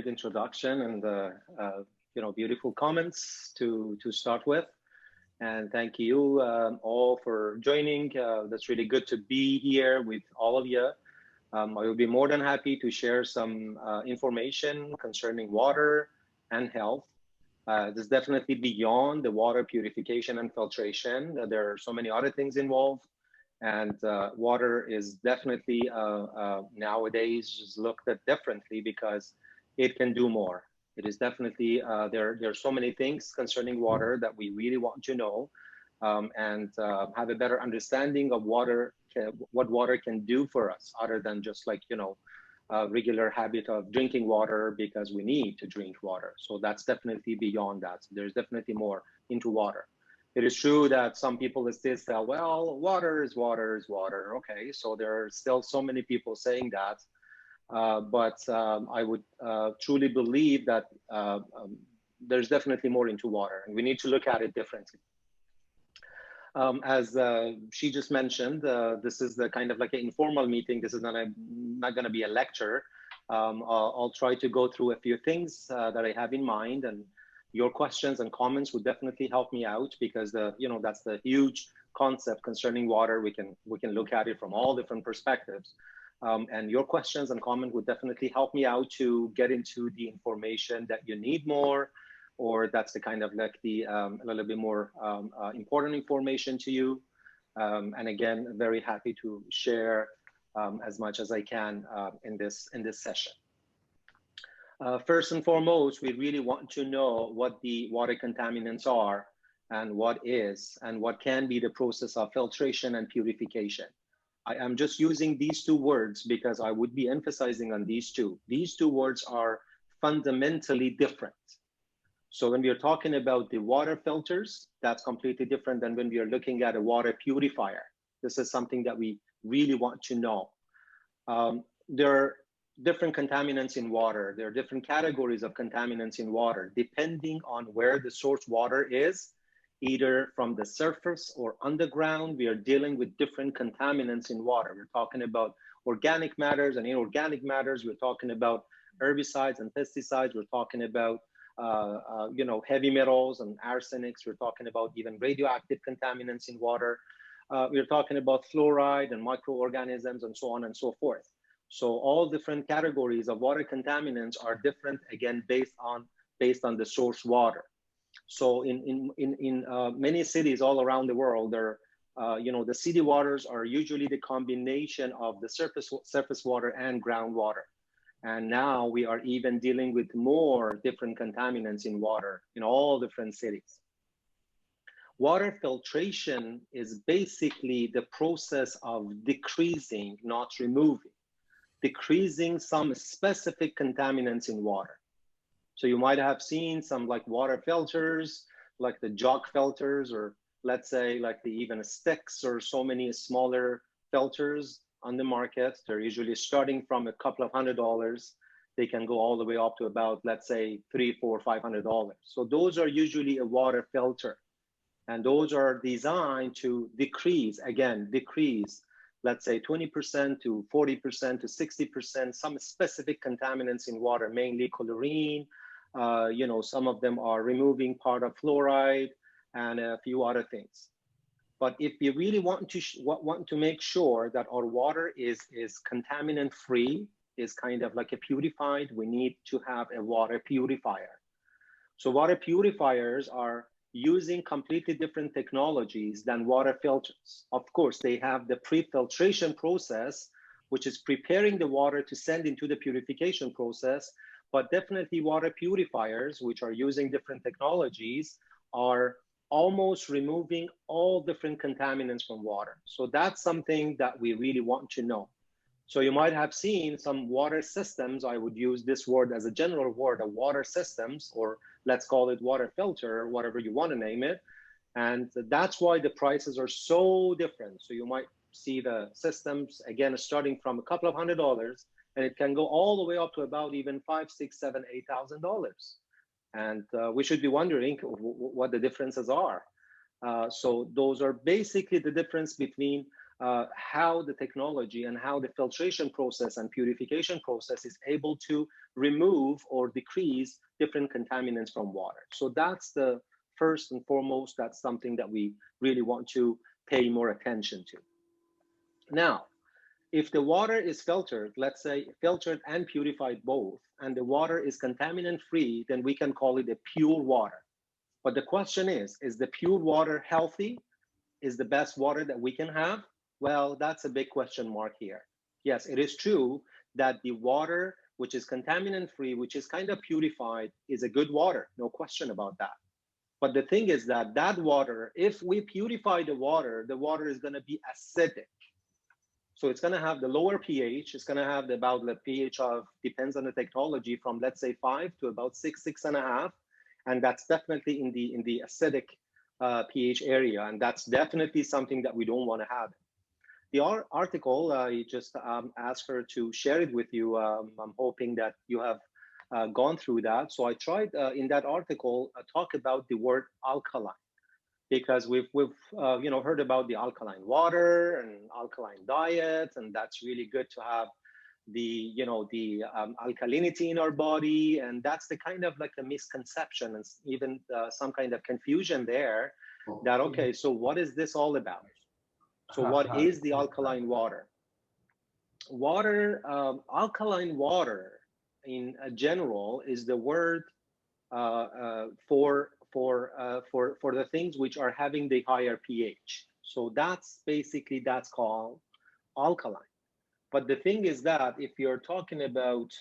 great introduction and beautiful comments to start with. And thank you all for joining. That's really good to be here with all of you. I will be more than happy to share some information concerning water and health. This is definitely beyond the water purification and filtration. There are so many other things involved, and water is definitely nowadays looked at differently because it can do more. It is definitely, there are so many things concerning water that we really want to know and have a better understanding of water, what water can do for us, other than just like, regular habit of drinking water because we need to drink water. So that's definitely beyond that. So there's definitely more into water. It is true that some people still say, well, water is water is water. Okay, so there are still so many people saying that. But I would truly believe that there's definitely more into water, and we need to look at it differently. As she just mentioned, this is the kind of like an informal meeting. This is not going to be a lecture. I'll try to go through a few things that I have in mind, and your questions and comments would definitely help me out, because that's the huge concept concerning water. We can look at it from all different perspectives. And your questions and comments would definitely help me out to get into the information that you need more, or that's the kind of like the a little bit more important information to you. And again, very happy to share as much as I can in this session. First and foremost, we really want to know what the water contaminants are, and what can be the process of filtration and purification. I am just using these two words because I would be emphasizing on these two. These two words are fundamentally different. So when we are talking about the water filters, that's completely different than when we are looking at a water purifier. This is something that we really want to know. There are different contaminants in water. There are different categories of contaminants in water, depending on where the source water is. Either from the surface or underground, we are dealing with different contaminants in water. We're talking about organic matters and inorganic matters. We're talking about herbicides and pesticides. We're talking about heavy metals and arsenics. We're talking about even radioactive contaminants in water. We're talking about fluoride and microorganisms and so on and so forth. So all different categories of water contaminants are different, again, based on the source water. So in many cities all around the world, the city waters are usually the combination of the surface water and groundwater. And now we are even dealing with more different contaminants in water in all different cities. Water filtration is basically the process of decreasing, not removing, decreasing some specific contaminants in water. So you might have seen some like water filters, like the jug filters, or let's say like even sticks, or so many smaller filters on the market. They're usually starting from a couple of $100. They can go all the way up to about, let's say, $300, $400, $500. So those are usually a water filter. And those are designed to decrease, let's say 20% to 40% to 60%, some specific contaminants in water, mainly chlorine. Some of them are removing part of fluoride and a few other things. But if we really want to make sure that our water is contaminant free, is kind of like a purified, we need to have a water purifier. So water purifiers are using completely different technologies than water filters. Of course, they have the pre-filtration process, which is preparing the water to send into the purification process. But definitely water purifiers, which are using different technologies, are almost removing all different contaminants from water. So that's something that we really want to know. So you might have seen some water systems. I would use this word as a general word of water systems, or let's call it water filter, whatever you want to name it. And that's why the prices are so different. So you might see the systems, again, starting from a couple of $100, and it can go all the way up to about even $5,000, $6,000, $7,000, $8,000. And we should be wondering what the differences are. So those are basically the difference between how the technology and how the filtration process and purification process is able to remove or decrease different contaminants from water. So that's the first and foremost, that's something that we really want to pay more attention to. Now, if the water is filtered, let's say filtered and purified both, and the water is contaminant free, then we can call it a pure water. But the question is the pure water healthy? Is the best water that we can have? Well, that's a big question mark here. Yes, it is true that the water, which is contaminant free, which is kind of purified, is a good water, no question about that. But the thing is that that water, if we purify the water is going to be acidic. So it's going to have the lower pH. It's going to have about the pH of, depends on the technology, from let's say 5 to about 6, 6.5. And that's definitely in the acidic pH area. And that's definitely something that we don't want to have. The article, I just asked her to share it with you. I'm hoping that you have gone through that. So I tried in that article talk about the word alkaline, because we've heard about the alkaline water and alkaline diet, and that's really good to have the alkalinity in our body, and that's the kind of like a misconception and even some kind of confusion there. That okay, so what is this all about? So what is the alkaline water? Alkaline water in general is the word for the things which are having the higher pH. So that's called alkaline. But the thing is that if you're talking about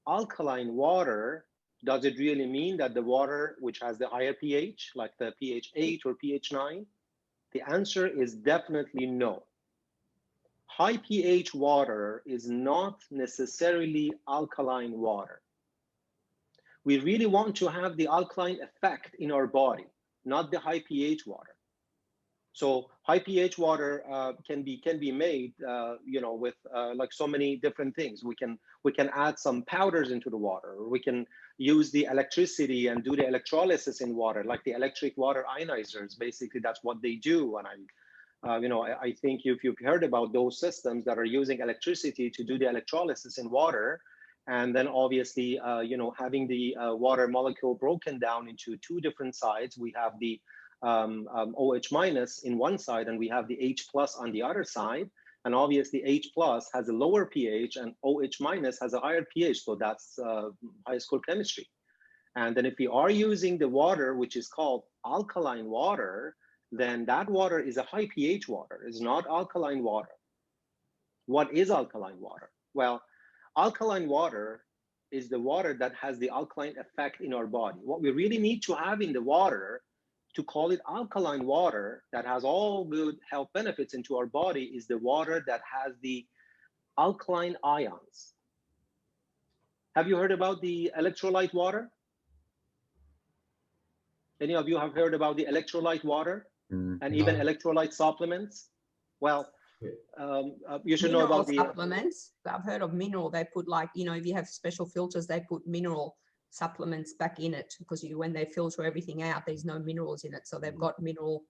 alkaline water, does it really mean that the water which has the higher pH, like the pH 8 or pH 9? The answer is definitely no. High pH water is not necessarily alkaline water. We really want to have the alkaline effect in our body, not the high pH water. So high pH water can be made, with like so many different things. We can add some powders into the water, or we can use the electricity and do the electrolysis in water, like the electric water ionizers. Basically, that's what they do. And I think if you've heard about those systems that are using electricity to do the electrolysis in water, and then obviously, having the water molecule broken down into two different sides. We have the OH minus in one side, and we have the H plus on the other side. And obviously H plus has a lower pH and OH minus has a higher pH. So that's high school chemistry. And then if we are using the water, which is called alkaline water, then that water is a high pH water. It's not alkaline water. What is alkaline water? Well, alkaline water is the water that has the alkaline effect in our body. What we really need to have in the water to call it alkaline water that has all good health benefits into our body is the water that has the alkaline ions. Have you heard about the electrolyte water? Any of you have heard about the electrolyte water and even electrolyte supplements? Well, you should know about the supplements. I've heard of mineral. They put like, if you have special filters, they put mineral supplements back in it because when they filter everything out, there's no minerals in it. So they've got mineral.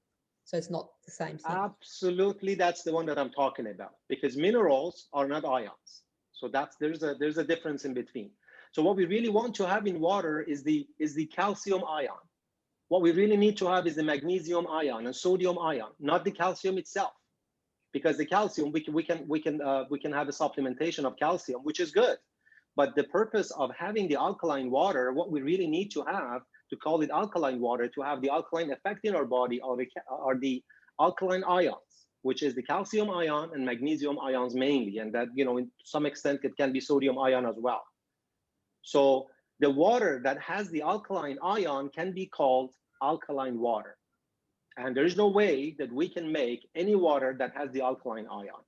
So it's not the same thing. Absolutely, that's the one that I'm talking about, because minerals are not ions. So there's a difference in between. So what we really want to have in water is the calcium ion. What we really need to have is the magnesium ion and sodium ion, not the calcium itself. Because the calcium, we can have a supplementation of calcium, which is good. But the purpose of having the alkaline water, what we really need to have to call it alkaline water, to have the alkaline effect in our body, are the alkaline ions, which is the calcium ion and magnesium ions mainly, and that in some extent it can be sodium ion as well. So the water that has the alkaline ion can be called alkaline water. And there is no way that we can make any water that has the alkaline ion,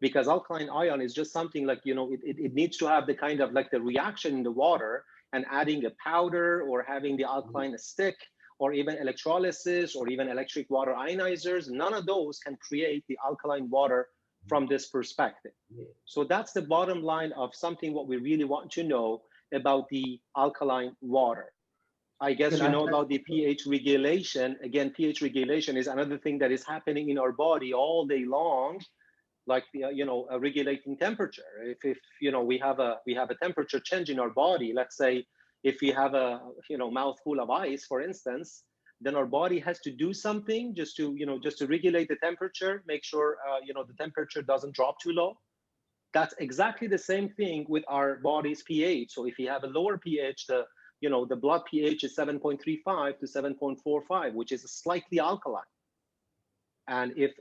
because alkaline ion is just something like, it needs to have the kind of like the reaction in the water, and adding a powder or having the alkaline stick or even electrolysis or even electric water ionizers, none of those can create the alkaline water from this perspective. So that's the bottom line of something what we really want to know about the alkaline water. I guess Can you I know take- about the pH regulation. Again, pH regulation is another thing that is happening in our body all day long, like a regulating temperature. If we have a temperature change in our body, let's say if we have a mouthful of ice, for instance, then our body has to do something just to regulate the temperature, make sure the temperature doesn't drop too low. That's exactly the same thing with our body's pH. So if you have a lower pH, the blood pH is 7.35 to 7.45, which is slightly alkaline. And if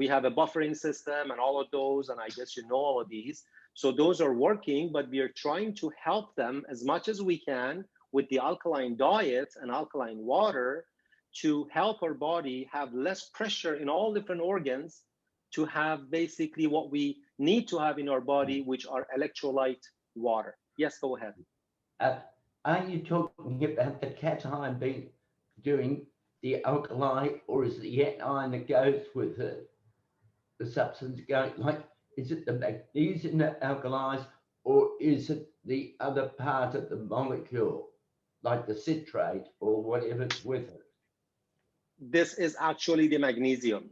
we have a buffering system and all of those, and I guess you know all of these, so those are working, but we are trying to help them as much as we can with the alkaline diet and alkaline water to help our body have less pressure in all different organs, to have basically what we need to have in our body, which are electrolyte water. Yes, go ahead. Are you talking about the cation being doing the alkali, or is it the anion that goes with it? The substance going, like, is it the magnesium that alkalizes, or is it the other part of the molecule, like the citrate or whatever's with it? This is actually the magnesium,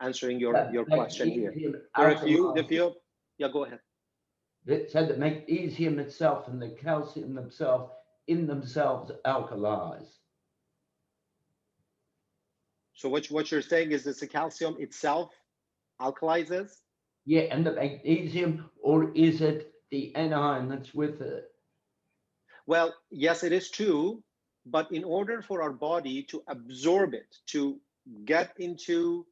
answering your question here. There are a few, yeah, go ahead. So the magnesium itself and the calcium themselves, in themselves, alkalize. So what you're saying is this the calcium itself alkalizes? Yeah, and the magnesium, or is it the anion that's with it? Well, yes, it is true, but in order for our body to absorb it, to get into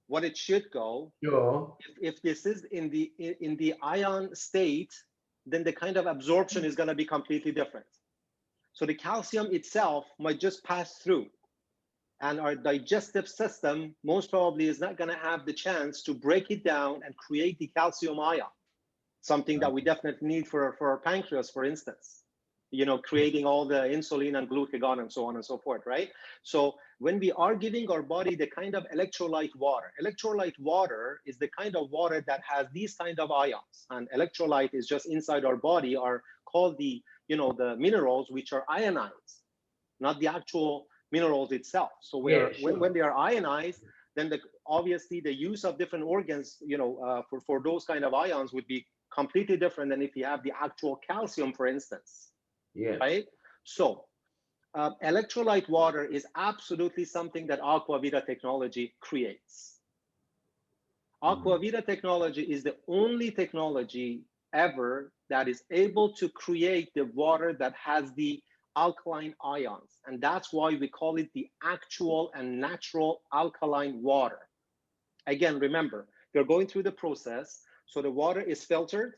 what it should go, Sure. if this is in the ion state, then the kind of absorption is going to be completely different. So the calcium itself might just pass through, and our digestive system most probably is not going to have the chance to break it down and create the calcium ion, something that we definitely need for our pancreas, for instance, creating all the insulin and glucagon and so on and so forth, right? So when we are giving our body the kind of electrolyte water is the kind of water that has these kind of ions, and electrolyte is just inside our body are called the minerals, which are ionized, not the actual minerals itself. So when they are ionized, then obviously the use of different organs, for those kind of ions would be completely different than if you have the actual calcium, for instance. Yeah. Right. So electrolyte water is absolutely something that Aquavita technology creates. Aquavita technology is the only technology ever that is able to create the water that has the alkaline ions. And that's why we call it the actual and natural alkaline water. Again, remember, you're going through the process. So the water is filtered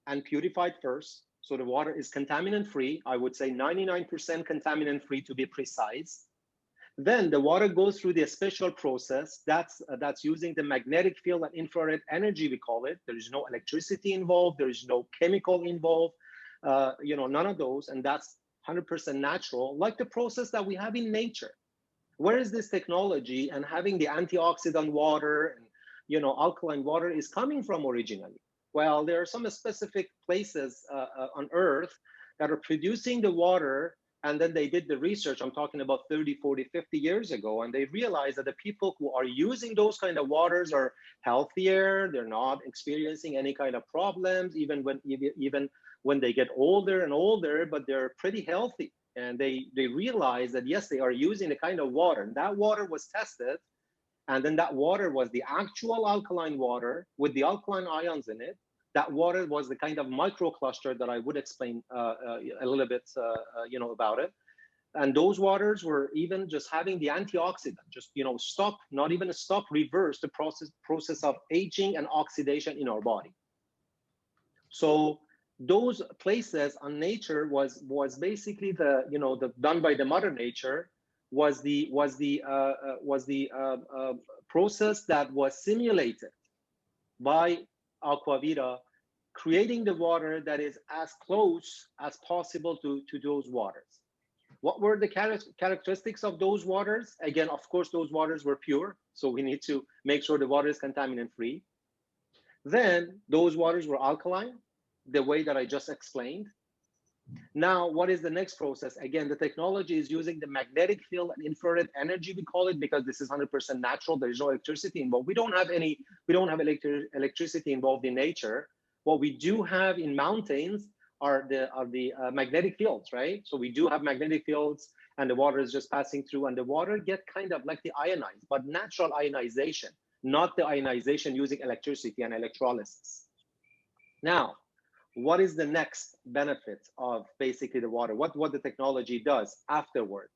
and purified first. So the water is contaminant free. I would say 99% contaminant free to be precise. Then the water goes through the special process that's using the magnetic field and infrared energy, we call it. There is no electricity involved. There is no chemical involved, none of those. And that's 100% natural, like the process that we have in nature. Where is this technology and having the antioxidant water and alkaline water is coming from originally? Well, there are some specific places on Earth that are producing the water, and then they did the research. I'm talking about 30, 40, 50 years ago, and they realized that the people who are using those kind of waters are healthier. They're not experiencing any kind of problems, even when they get older and older, but they're pretty healthy. And they realize that, yes, they are using the kind of water. And that water was tested. And then that water was the actual alkaline water with the alkaline ions in it. That water was the kind of microcluster that I would explain a little bit, about it. And those waters were even just having the antioxidant, just, reverse the process of aging and oxidation in our body. So those places on nature was basically the done by the mother nature was the process that was simulated by Aquavita, creating the water that is as close as possible to those waters. What were the characteristics of those waters? Again, of course, those waters were pure, so we need to make sure the water is contaminant free. Then those waters were alkaline, the way that I just explained. Now, what is the next process? Again, the technology is using the magnetic field and infrared energy, we call it, because this is 100% natural. There is no electricity involved. We don't have electricity involved in nature. What we do have in mountains are the magnetic fields, right? So we do have magnetic fields, and the water is just passing through, and the water get kind of like the ionized, but natural ionization, not the ionization using electricity and electrolysis. Now, what is the next benefit of basically the water? What the technology does afterward?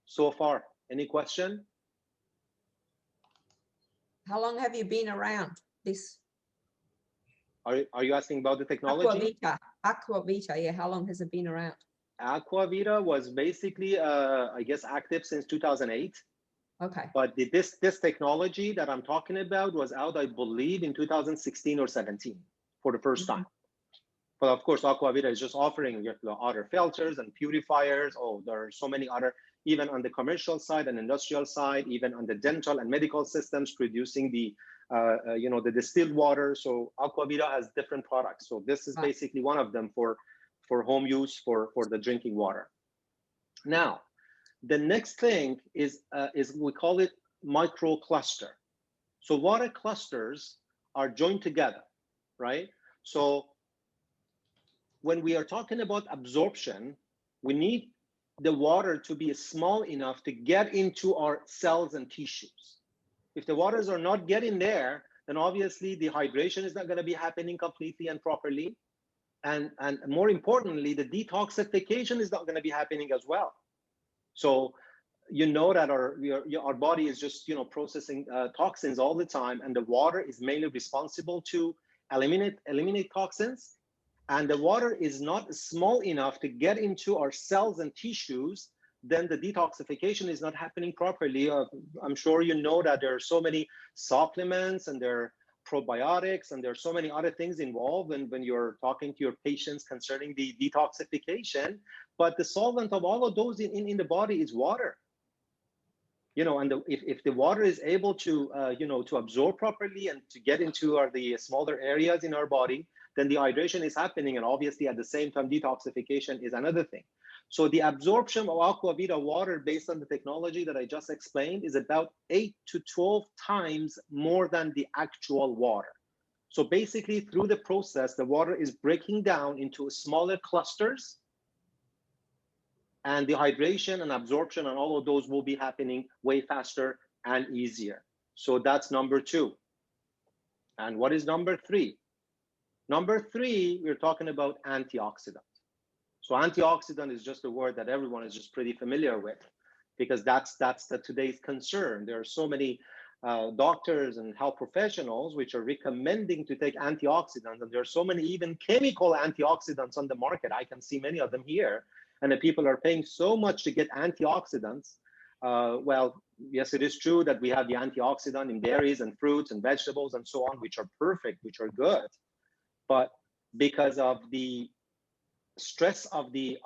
So far, any question? How long have you been around this? Are you asking about the technology? Aquavita, yeah, how long has it been around? Aquavita was basically, I guess, active since 2008. Okay. But this technology that I'm talking about was out, I believe, in 2016 or 17 for the first time. But of course, Aquavita is just offering other filters and purifiers. Oh, there are so many other, even on the commercial side and industrial side, even on the dental and medical systems producing the, the distilled water. So Aquavita has different products. So this is basically one of them for home use for the drinking water. Now, the next thing is we call it micro cluster. So water clusters are joined together, right? So when we are talking about absorption, we need the water to be small enough to get into our cells and tissues. If the waters are not getting there, then obviously the hydration is not going to be happening completely and properly. And more importantly, the detoxification is not going to be happening as well. So you know that our body is just processing toxins all the time, and the water is mainly responsible to eliminate toxins. And the water is not small enough to get into our cells and tissues, then the detoxification is not happening properly. I'm sure you know that there are so many supplements and there are probiotics and there are so many other things involved when you're talking to your patients concerning the detoxification. But the solvent of all of those in the body is water. And if the water is able to, to absorb properly and to get into the smaller areas in our body, then the hydration is happening. And obviously at the same time, detoxification is another thing. So the absorption of Aquavita water based on the technology that I just explained is about 8 to 12 times more than the actual water. So basically through the process, the water is breaking down into smaller clusters, and the hydration and absorption and all of those will be happening way faster and easier. So that's number 2. And what is number 3? Number 3, we're talking about antioxidant. So antioxidant is just a word that everyone is just pretty familiar with, because that's today's concern. There are so many doctors and health professionals which are recommending to take antioxidants, and there are so many even chemical antioxidants on the market. I can see many of them here, and the people are paying so much to get antioxidants. Well, yes, it is true that we have the antioxidant in berries and fruits and vegetables and so on, which are perfect, which are good. But because of the stress of the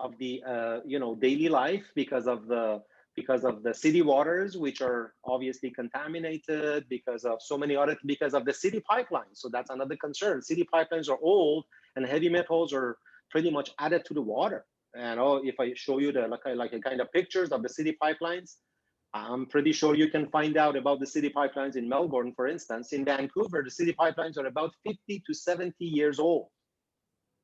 daily life, because of the city waters, which are obviously contaminated, because of so many other, because of the city pipelines. So that's another concern. City pipelines are old, and heavy metals are pretty much added to the water. And if I show you the like a kind of pictures of the city pipelines, I'm pretty sure you can find out about the city pipelines in Melbourne, for instance. In Vancouver, the city pipelines are about 50 to 70 years old.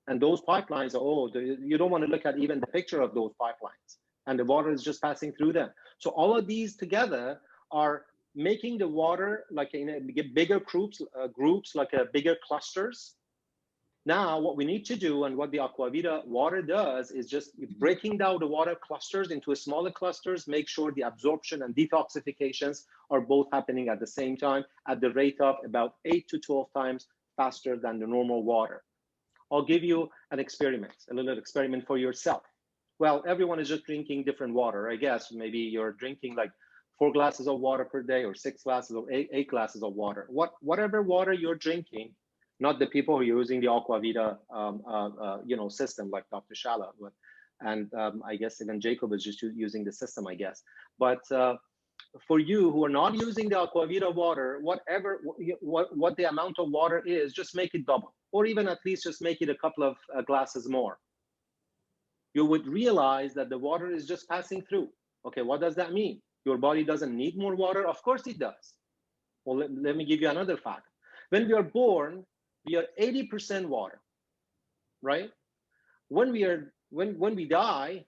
And those pipelines are old. You don't want to look at even the picture of those pipelines, and the water is just passing through them. So all of these together are making the water like in bigger groups, like bigger clusters. Now, what we need to do, and what the Aquavita water does, is just breaking down the water clusters into smaller clusters, make sure the absorption and detoxifications are both happening at the same time at the rate of about 8 to 12 times faster than the normal water. I'll give you an experiment, a little experiment for yourself. Well, everyone is just drinking different water. I guess maybe you're drinking like 4 glasses of water per day, or 6 glasses or 8 glasses of water. Whatever water you're drinking, not the people who are using the Aquavita system like Dr. Shala, and I guess even Jacob is just using the system, I guess. But for you who are not using the Aquavita water, what the amount of water is, just make it double, or even at least just make it a couple of glasses more. you would realize that the water is just passing through. Okay, what does that mean? Your body doesn't need more water? Of course it does. Well, let me give you another fact. When we are born, we are 80% water, right? When we die,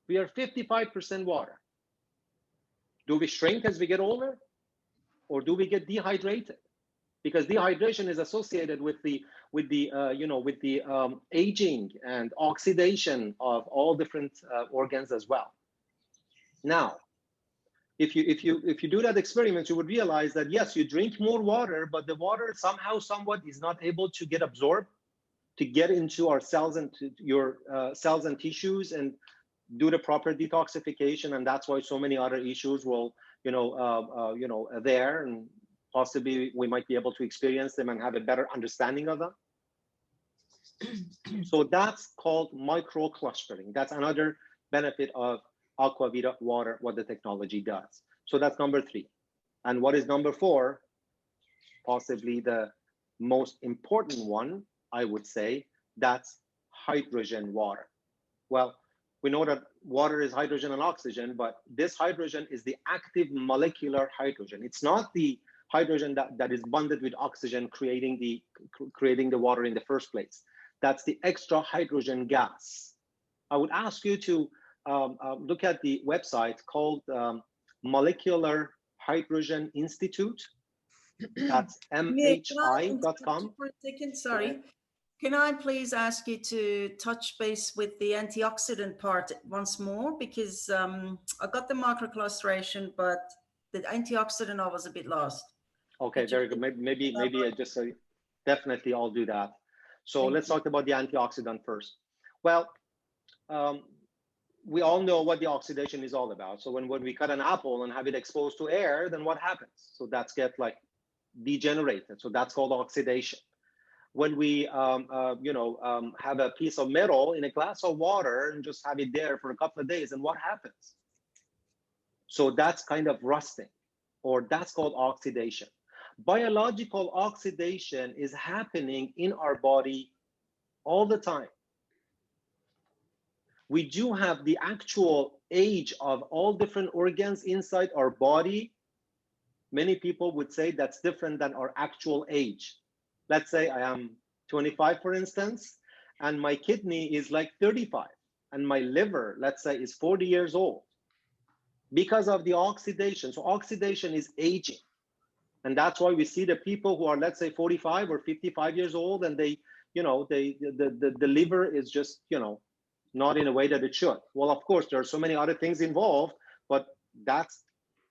we are 55% water. Do we shrink as we get older, or do we get dehydrated? Because dehydration is associated with the aging and oxidation of all different organs as well. Now, if you do that experiment, you would realize that yes, you drink more water, but the water somehow, somewhat is not able to get absorbed, to get into our cells and to your cells and tissues and do the proper detoxification, and that's why so many other issues will, there, and possibly we might be able to experience them and have a better understanding of them. So that's called microclustering. That's another benefit of Aquavita water, what the technology does. So that's number 3. And what is number 4? Possibly the most important one, I would say, that's hydrogen water. Well, we know that water is hydrogen and oxygen, but this hydrogen is the active molecular hydrogen. It's not the hydrogen that is bonded with oxygen, creating the water in the first place. That's the extra hydrogen gas. I would ask you to look at the website called Molecular Hydrogen Institute. That's mhi.com. For a second, sorry. Can I please ask you to touch base with the antioxidant part once more? Because I got the microclustration, but the antioxidant I was a bit lost. Okay, very good. Maybe I just definitely I'll do that. So let's talk about the antioxidant first. Well, we all know what the oxidation is all about. So when we cut an apple and have it exposed to air, then what happens? So that's get like degenerated. So that's called oxidation. When we have a piece of metal in a glass of water and just have it there for a couple of days, and what happens? So that's kind of rusting, or that's called oxidation. Biological oxidation is happening in our body all the time. We do have the actual age of all different organs inside our body. Many people would say that's different than our actual age. Let's say I am 25, for instance, and my kidney is like 35, and my liver, let's say, is 40 years old because of the oxidation. So oxidation is aging. And that's why we see the people who are, let's say, 45 or 55 years old, and the liver is just, not in a way that it should. Well, of course, there are so many other things involved, but that's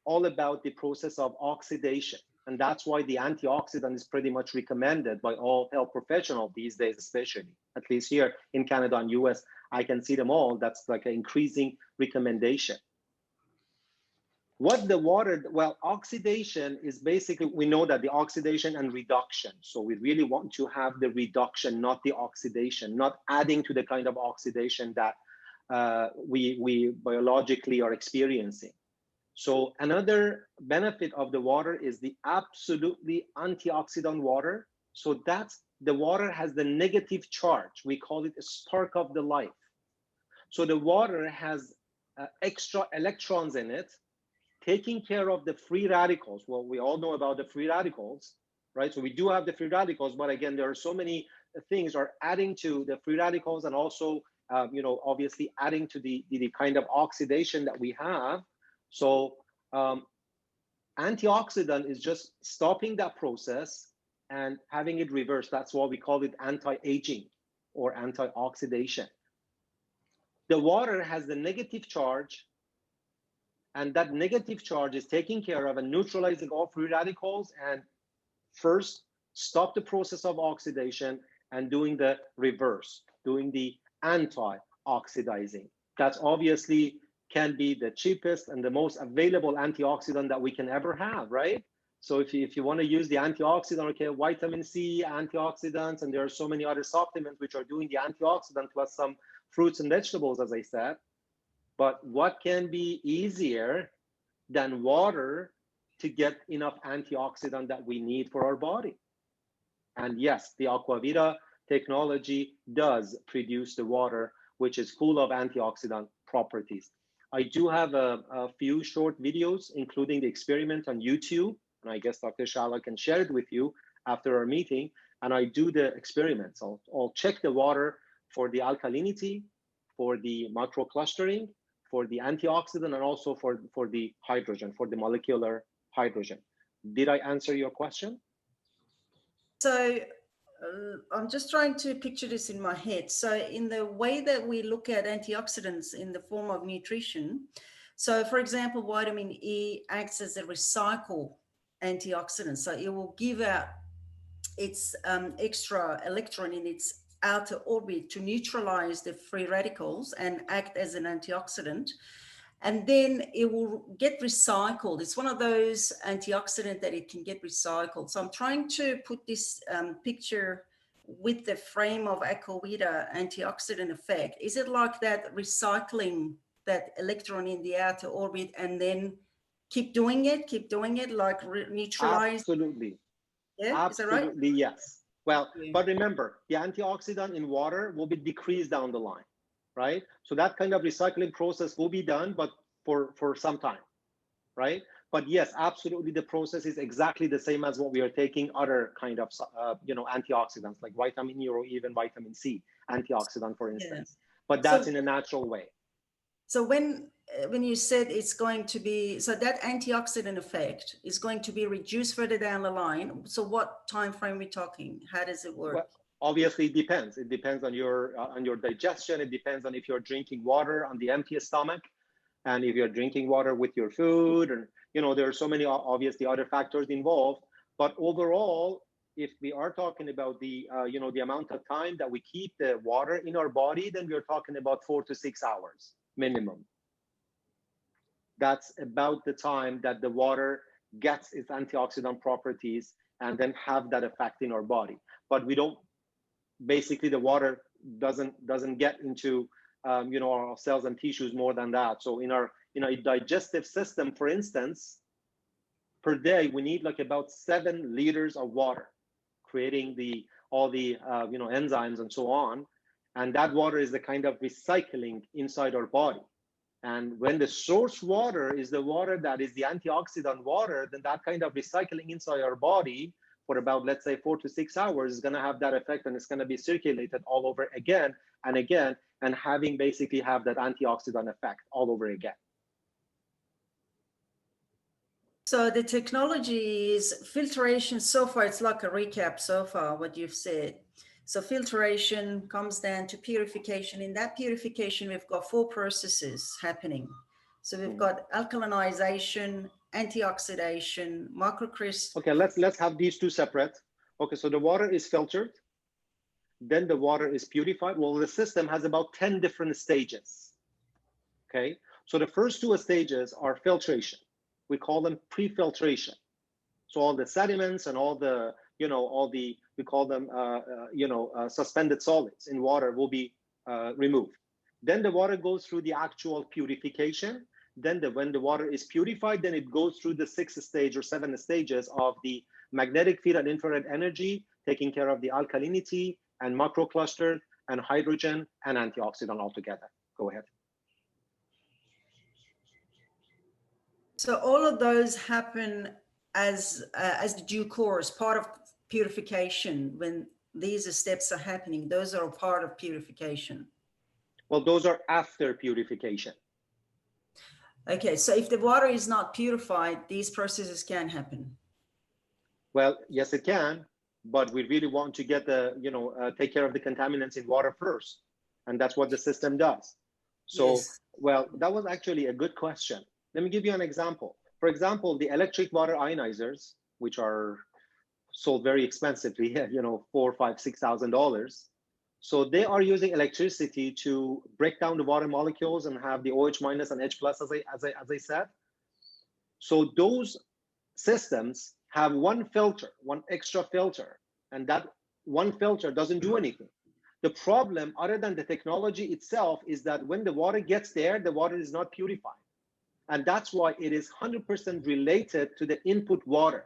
all about the process of oxidation. And that's why the antioxidant is pretty much recommended by all health professionals these days, especially, at least here in Canada and US, I can see them all. That's like an increasing recommendation. What the water, well, oxidation is basically, we know that the oxidation and reduction. So we really want to have the reduction, not the oxidation, not adding to the kind of oxidation that we biologically are experiencing. So another benefit of the water is the absolutely antioxidant water. So that's, the water has the negative charge. We call it a spark of the life. So the water has extra electrons in it, taking care of the free radicals. Well, we all know about the free radicals, right? So we do have the free radicals, but again, there are so many things are adding to the free radicals, and also, obviously adding to the kind of oxidation that we have. So antioxidant is just stopping that process and having it reverse. That's why we call it anti-aging or anti-oxidation. The water has the negative charge, and that negative charge is taking care of and neutralizing all free radicals, and first stop the process of oxidation and doing the reverse, doing the anti-oxidizing. That's obviously can be the cheapest and the most available antioxidant that we can ever have, right? So if you want to use the antioxidant, okay, vitamin C, antioxidants, and there are so many other supplements which are doing the antioxidant plus some fruits and vegetables, as I said. But what can be easier than water to get enough antioxidant that we need for our body? And yes, the Aquavita technology does produce the water which is full of antioxidant properties. I do have a few short videos, including the experiment on YouTube, and I guess Dr. Shala can share it with you after our meeting. And I do the experiments. I'll check the water for the alkalinity, for the microclustering, for the antioxidant, and also for the hydrogen, for the molecular hydrogen. Did I answer your question? So I'm just trying to picture this in my head. So in the way that we look at antioxidants in the form of nutrition, so for example, vitamin E acts as a recycle antioxidant. So it will give out its extra electron in its outer orbit to neutralize the free radicals and act as an antioxidant. And then it will get recycled. It's one of those antioxidants that it can get recycled. So I'm trying to put this picture with the frame of Aquavita antioxidant effect. Is it like that, recycling that electron in the outer orbit and then keep doing it, like neutralize? Absolutely. Yeah, absolutely, is that right? Yes. Well, Yeah. but remember, the antioxidant in water will be decreased down the line, right? So that kind of recycling process will be done, but for some time, right? But yes, absolutely, the process is exactly the same as what we are taking other kind of, antioxidants like vitamin E or even vitamin C antioxidant, for instance. Yeah. But that's in a natural way. So when you said it's going to be, so that antioxidant effect is going to be reduced further down the line. So what time frame are we talking? How does it work? Well, obviously, it depends. It depends on your digestion. It depends on if you're drinking water on the empty stomach, and if you're drinking water with your food, and there are so many obviously other factors involved. But overall, if we are talking about the the amount of time that we keep the water in our body, then we're talking about 4 to 6 hours minimum. That's about the time that the water gets its antioxidant properties and then have that effect in our body. But we don't, basically the water doesn't get into our cells and tissues more than that. So in our digestive system, for instance, per day we need like about 7 liters of water, creating all the enzymes and so on. And that water is the kind of recycling inside our body. And when the source water is the water that is the antioxidant water, then that kind of recycling inside our body for about, let's say, 4 to 6 hours is going to have that effect, and it's going to be circulated all over again and again, and basically have that antioxidant effect all over again. So the technology is filtration. So far, it's like a recap so far, what you've said. So filtration comes down to purification. In that purification, we've got 4 processes happening. So we've got alkalinization, antioxidation, microcrystal. Okay, let's have these 2 separate. Okay, so the water is filtered, then the water is purified. Well, the system has about 10 different stages. Okay, so the first 2 stages are filtration. We call them pre-filtration. So all the sediments and all the we call them suspended solids in water will be removed. Then the water goes through the actual purification. Then when the water is purified, then it goes through the 6 stage or 7 stages of the magnetic field and infrared energy, taking care of the alkalinity and macrocluster and hydrogen and antioxidant altogether. Go ahead. So all of those happen as the due course, part of purification. When these steps are happening, those are part of purification. Well, those are after purification. Okay, so if the water is not purified, these processes can happen. Well, yes, it can, but we really want to get take care of the contaminants in water first, and that's what the system does. So, yes. Well, that was actually a good question. Let me give you an example. For example, the electric water ionizers, which are sold very expensively, $4,000, $5,000, $6,000. So they are using electricity to break down the water molecules and have the OH minus and H plus, as I said. So those systems have one extra filter, and that one filter doesn't do anything. The problem, other than the technology itself, is that when the water gets there, the water is not purified. And that's why it is 100% related to the input water.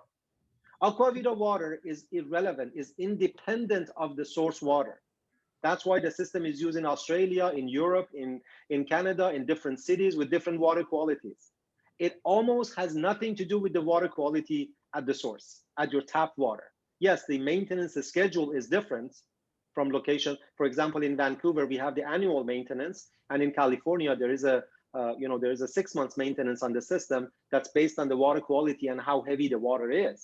Aquavita water is irrelevant, is independent of the source water. That's why the system is used in Australia, in Europe, in Canada, in different cities with different water qualities. It almost has nothing to do with the water quality at the source, at your tap water. Yes, the maintenance schedule is different from location. For example, in Vancouver, we have the annual maintenance, and in California, there is a there is a 6 months maintenance on the system that's based on the water quality and how heavy the water is.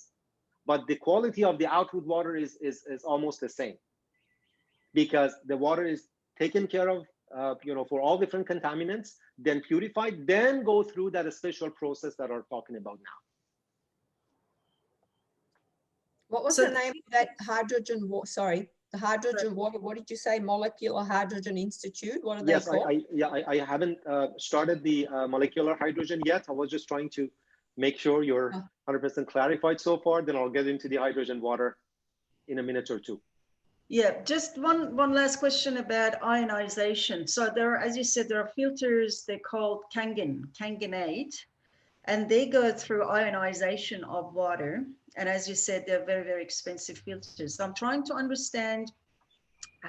But the quality of the output water is almost the same, because the water is taken care of, for all different contaminants, then purified, then go through that special process that we're talking about now. What was the name of that hydrogen? Sorry, the hydrogen water. What did you say? Molecular Hydrogen Institute. What are they called? I haven't started the molecular hydrogen yet. I was just trying to make sure you're 100% clarified so far. Then I'll get into the hydrogen water in a minute or two. Yeah, just one last question about ionization. So there are, as you said, there are filters. They're called Kangenate, and they go through ionization of water. And as you said, they're very, very expensive filters. So I'm trying to understand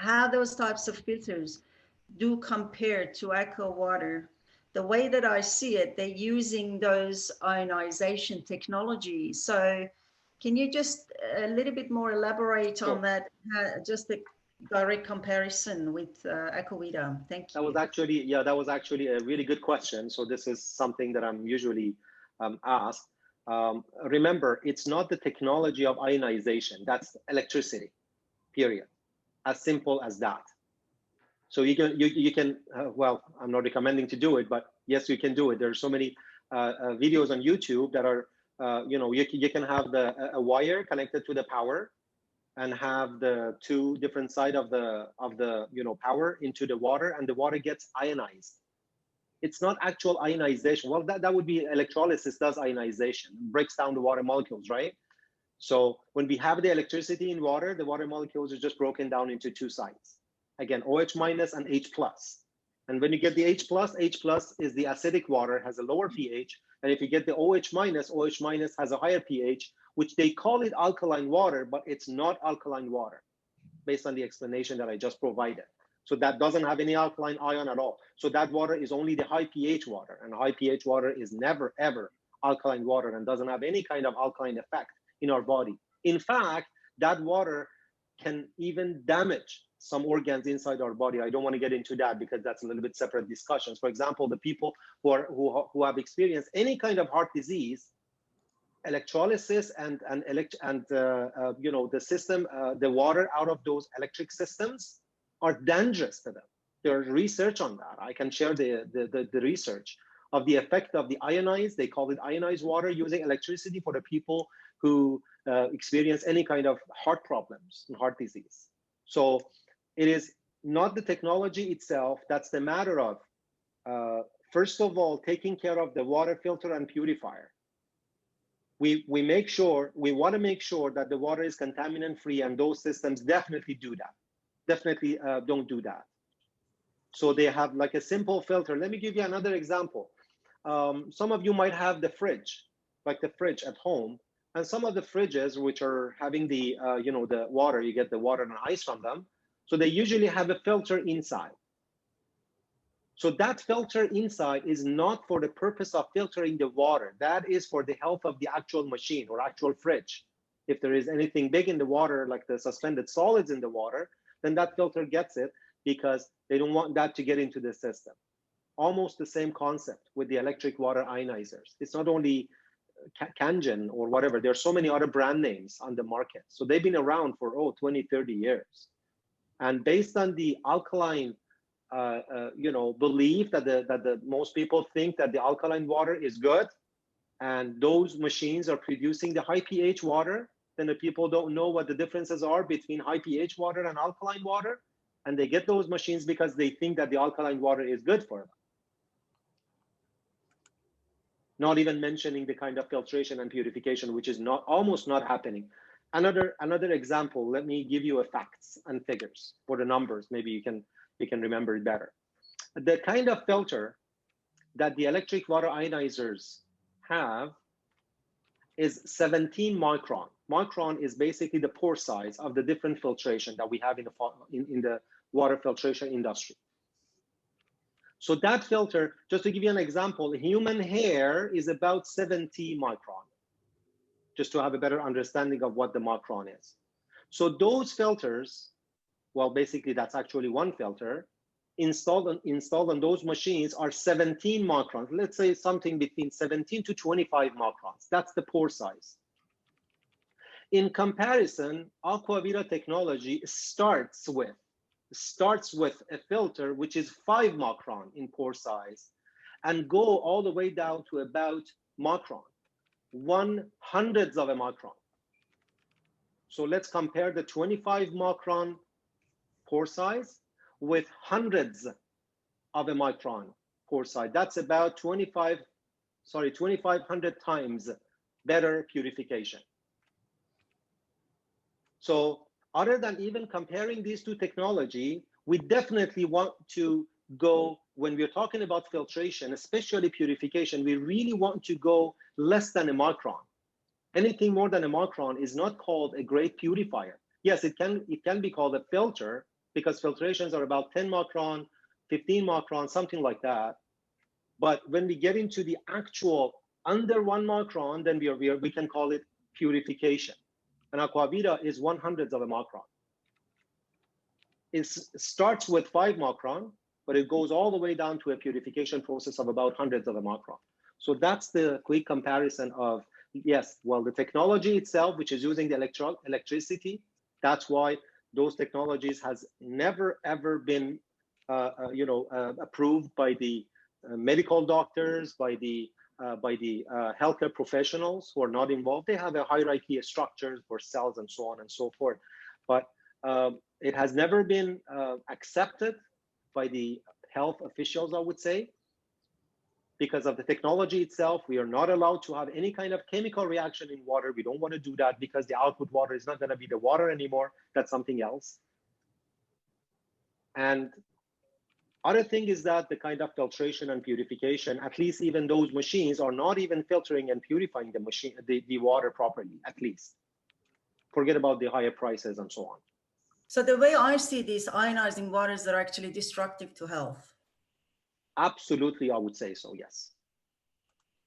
how those types of filters do compare to aqua water. The way that I see it, they're using those ionization technologies. So can you just a little bit more elaborate on that, just a direct comparison with Aquavita? Thank you. That was actually a really good question. So this is something that I'm usually asked. Remember, it's not the technology of ionization, that's electricity, period. As simple as that. So you can well, I'm not recommending to do it, but yes, you can do it. There are so many videos on YouTube that are, you can have a wire connected to the power and have the two different sides of the power into the water, and the water gets ionized. It's not actual ionization. Well, that would be electrolysis does ionization, breaks down the water molecules, right? So when we have the electricity in water, the water molecules are just broken down into two sides. Again, OH minus and H plus. And when you get the H plus is the acidic water, has a lower pH. And if you get the OH minus has a higher pH, which they call it alkaline water, but it's not alkaline water, based on the explanation that I just provided. So that doesn't have any alkaline ion at all. So that water is only the high pH water, and high pH water is never, ever alkaline water and doesn't have any kind of alkaline effect in our body. In fact, that water can even damage some organs inside our body. I don't want to get into that because that's a little bit separate discussions. For example, the people who have experienced any kind of heart disease, electrolysis and the system, the water out of those electric systems are dangerous to them. There's research on that. I can share the research of the effect of the ionized, they call it ionized water, using electricity for the people who experience any kind of heart problems and heart disease. So it is not the technology itself, that's the matter of, first of all, taking care of the water filter and purifier. We want to make sure that the water is contaminant free, and those systems definitely do that. Definitely don't do that. So they have like a simple filter. Let me give you another example. Some of you might have the fridge, like the fridge at home, and some of the fridges which are having the the water, you get the water and ice from them. So they usually have a filter inside. So that filter inside is not for the purpose of filtering the water. That is for the health of the actual machine or actual fridge. If there is anything big in the water, like the suspended solids in the water, then that filter gets it because they don't want that to get into the system. Almost the same concept with the electric water ionizers. It's not only Kangen or whatever. There are so many other brand names on the market. So they've been around for 20, 30 years. And based on the alkaline belief that most people think that the alkaline water is good, and those machines are producing the high pH water, then the people don't know what the differences are between high pH water and alkaline water, and they get those machines because they think that the alkaline water is good for them. Not even mentioning the kind of filtration and purification, which is almost not happening. Another example, let me give you a facts and figures for the numbers. Maybe you can remember it better. The kind of filter that the electric water ionizers have is 17 micron. Micron is basically the pore size of the different filtration that we have in the water filtration industry. So that filter, just to give you an example, human hair is about 70 micron, just to have a better understanding of what the micron is. So those filters, well, basically that's actually one filter, installed on those machines are 17 microns. Let's say something between 17 to 25 microns. That's the pore size. In comparison, Aquavita technology starts with a filter which is 5 micron in pore size and go all the way down to about micron, 1/100th of a micron. So let's compare the 25 micron pore size with hundreds of a micron pore size. That's about 2,500 times better purification. So other than even comparing these two technology, we definitely want to go, when we're talking about filtration, especially purification, we really want to go less than a micron. Anything more than a micron is not called a great purifier. Yes, it can be called a filter, because filtrations are about 10 micron, 15 micron, something like that. But when we get into the actual under 1 micron, then we can call it purification. And Aquavita is 1/100th of a micron. It starts with 5 micron, but it goes all the way down to a purification process of about 100th of a micron. So that's the quick comparison of, yes, well, the technology itself, which is using the electricity, that's why those technologies has never ever been approved by the medical doctors, by the healthcare professionals who are not involved. They have a hierarchy of structures for cells and so on and so forth, but it has never been accepted by the health officials, I would say, because of the technology itself. We are not allowed to have any kind of chemical reaction in water. We don't want to do that because the output water is not going to be the water anymore. That's something else. And other thing is that the kind of filtration and purification, at least even those machines are not even filtering and purifying the water properly, at least. Forget about the higher prices and so on. So the way I see these ionizing waters are actually destructive to health. Absolutely, I would say so, yes.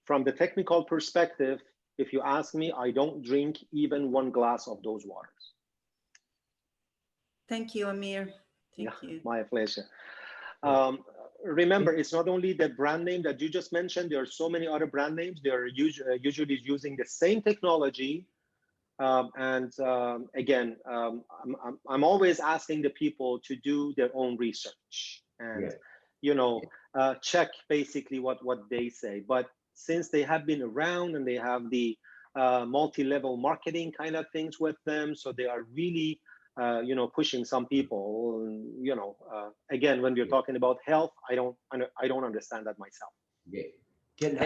From the technical perspective, if you ask me, I don't drink even 1 glass of those waters. Thank you, Amir. Thank you. My pleasure. Remember, it's not only the brand name that you just mentioned. There are so many other brand names. They're usually using the same technology. Again, I'm always asking the people to do their own research and, check basically what they say. But since they have been around and they have the multi-level marketing kind of things with them, so they are really pushing some people. Again, when we're talking about health, I don't understand that myself.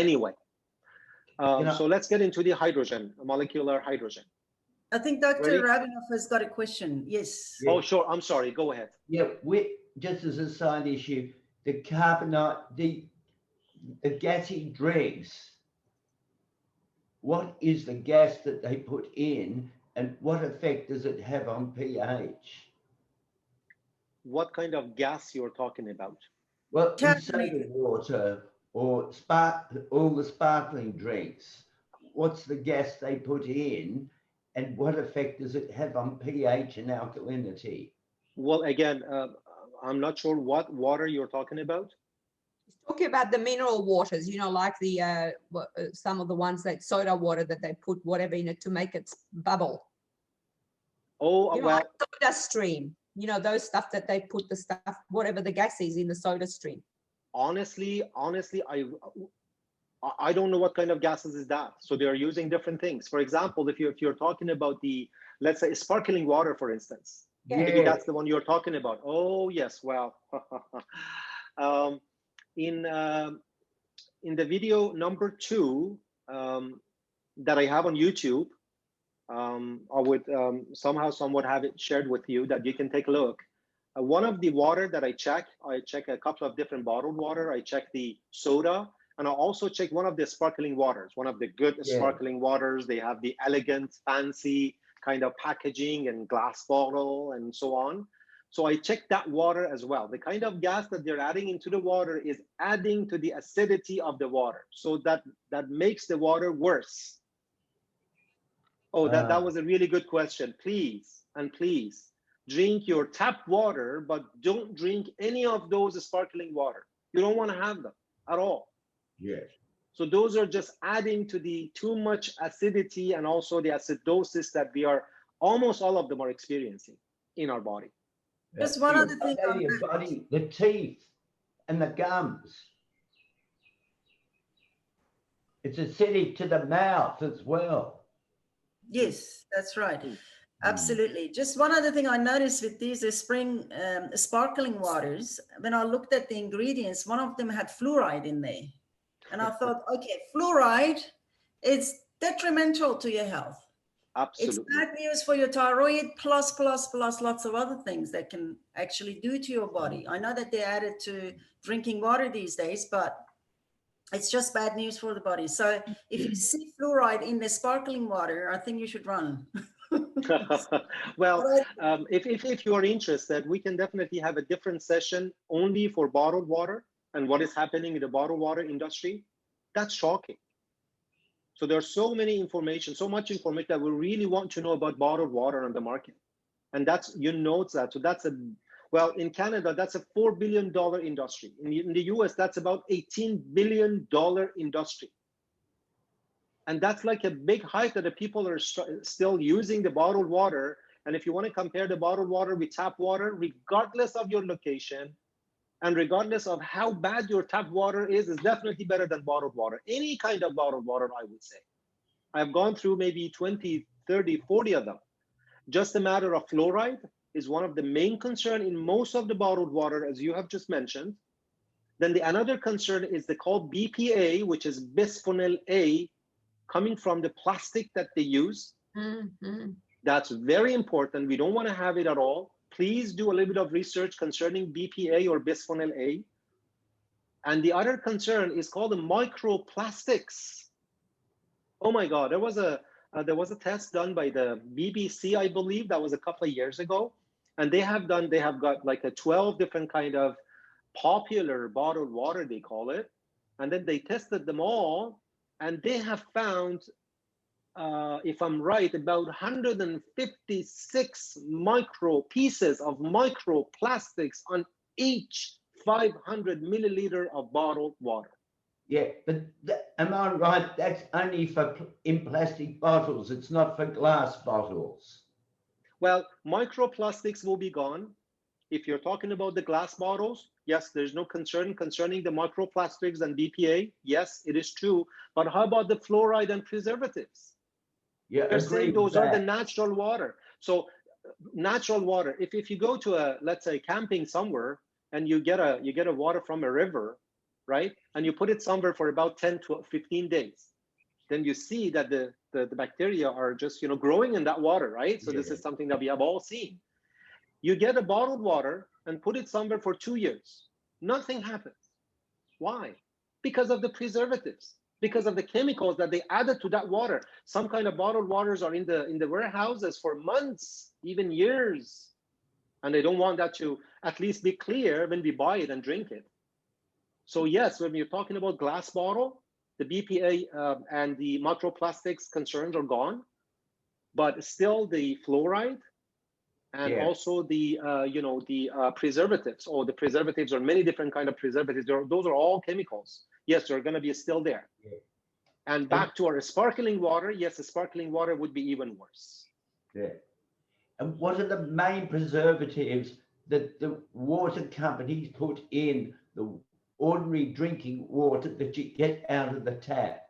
Anyway, so let's get into the hydrogen, molecular hydrogen. I think Dr. Rabinoff has got a question. Yes. Oh, sure. I'm sorry. Go ahead. Yeah, just as a side issue, the carbonate, the gassy dregs, what is the gas that they put in and what effect does it have on pH? What kind of gas you're talking about? Well, in soda water or all the sparkling drinks, what's the gas they put in and what effect does it have on pH and alkalinity? Well, again, I'm not sure what water you're talking about. Talking about the mineral waters, like the some of the ones that soda water that they put whatever in it to make it bubble. Oh, well, like soda stream. Those stuff that they put the stuff, whatever the gas is in the soda stream. Honestly, I don't know what kind of gases is that. So they are using different things. For example, if you're talking about let's say sparkling water, for instance, maybe that's the one you're talking about. Oh yes, well, in the video number 2 that I have on YouTube, I would somewhat have it shared with you that you can take a look. One of the water that I check a couple of different bottled water. I check the soda, and I also check one of the sparkling waters, one of the good sparkling waters. They have the elegant, fancy kind of packaging and glass bottle and so on. So I checked that water as well. The kind of gas that they're adding into the water is adding to the acidity of the water. So that makes the water worse. Oh, that was a really good question. Please, and please, drink your tap water, but don't drink any of those sparkling water. You don't want to have them at all. Yes. So those are just adding to the too much acidity and also the acidosis that we are, almost all of them are experiencing in our body. Just one other thing. Your body, the teeth and the gums. It's acidic to the mouth as well. Yes, that's right. Absolutely. Just one other thing I noticed with these spring sparkling waters, when I looked at the ingredients, one of them had fluoride in there. And I thought, okay, fluoride is detrimental to your health. Absolutely. It's bad news for your thyroid, plus lots of other things that can actually do to your body. I know that they added to drinking water these days, but it's just bad news for the body. So if you see fluoride in the sparkling water, I think you should run. Well, if you are interested, we can definitely have a different session only for bottled water and what is happening in the bottled water industry. That's shocking. So there's so much information that we really want to know about bottled water on the market. And that's, you note that. So that's well, in Canada, that's a $4 billion industry. In the US, that's about $18 billion industry. And that's like a big hype that the people are still using the bottled water. And if you want to compare the bottled water with tap water, regardless of your location and regardless of how bad your tap water is definitely better than bottled water. Any kind of bottled water, I would say. I've gone through maybe 20, 30, 40 of them. Just a matter of fluoride is one of the main concern in most of the bottled water, as you have just mentioned. Then another concern is called BPA, which is bisphenol A, coming from the plastic that they use. That's very important. We don't want to have it at all. Please do a little bit of research concerning BPA or bisphenol A. And the other concern is called the microplastics. Oh my God, there was a test done by the BBC, I believe, that was a couple of years ago. And they have got like a 12 different kind of popular bottled water, they call it. And then they tested them all. And they have found, if I'm right, about 156 pieces of microplastics on each 500 milliliter of bottled water. Yeah, but am I right? That's only in plastic bottles. It's not for glass bottles. Well, microplastics will be gone. If you're talking about the glass bottles, yes, there's no concern concerning the microplastics and BPA. Yes, it is true. But how about the fluoride and preservatives? Yeah, they're saying those are the natural water. So natural water, if you go to let's say camping somewhere and you get a water from a river, right? And you put it somewhere for about 10 to 15 days, then you see that the bacteria are just, growing in that water, right? So this is something that we have all seen. You get a bottled water and put it somewhere for 2 years. Nothing happens. Why? Because of the preservatives, because of the chemicals that they added to that water. Some kind of bottled waters are in the warehouses for months, even years. And they don't want that to at least be clear when we buy it and drink it. So yes, when you're talking about glass bottle, the BPA and the microplastics concerns are gone, but still the fluoride, and also the preservatives. Oh, the preservatives are many different kind of preservatives. Those are all chemicals. Yes, they're going to be still there. And back to our sparkling water. Yes, the sparkling water would be even worse. Yeah. And what are the main preservatives that the water companies put in the ordinary drinking water that you get out of the tap?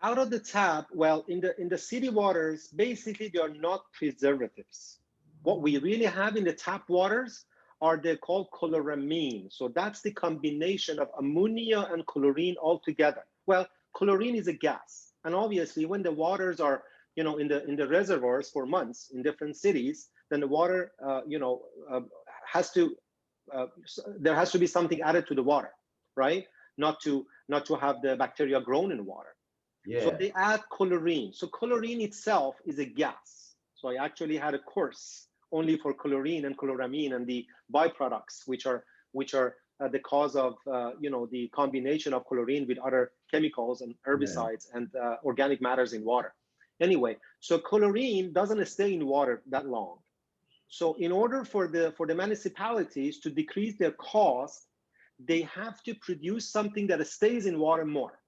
Out of the tap, well, in the city waters, basically they are not preservatives. What we really have in the tap waters they're called chloramine. So that's the combination of ammonia and chlorine all together. Well, chlorine is a gas, and obviously when the waters are in the reservoirs for months in different cities, then the water there has to be something added to the water, right? Not to have the bacteria grown in water. So they add chlorine. So chlorine itself is a gas. So I actually had a course only for chlorine and chloramine and the byproducts, which are the cause of the combination of chlorine with other chemicals and herbicides and organic matters in water. Anyway, so chlorine doesn't stay in water that long. So in order for the municipalities to decrease their cost, they have to produce something that stays in water more.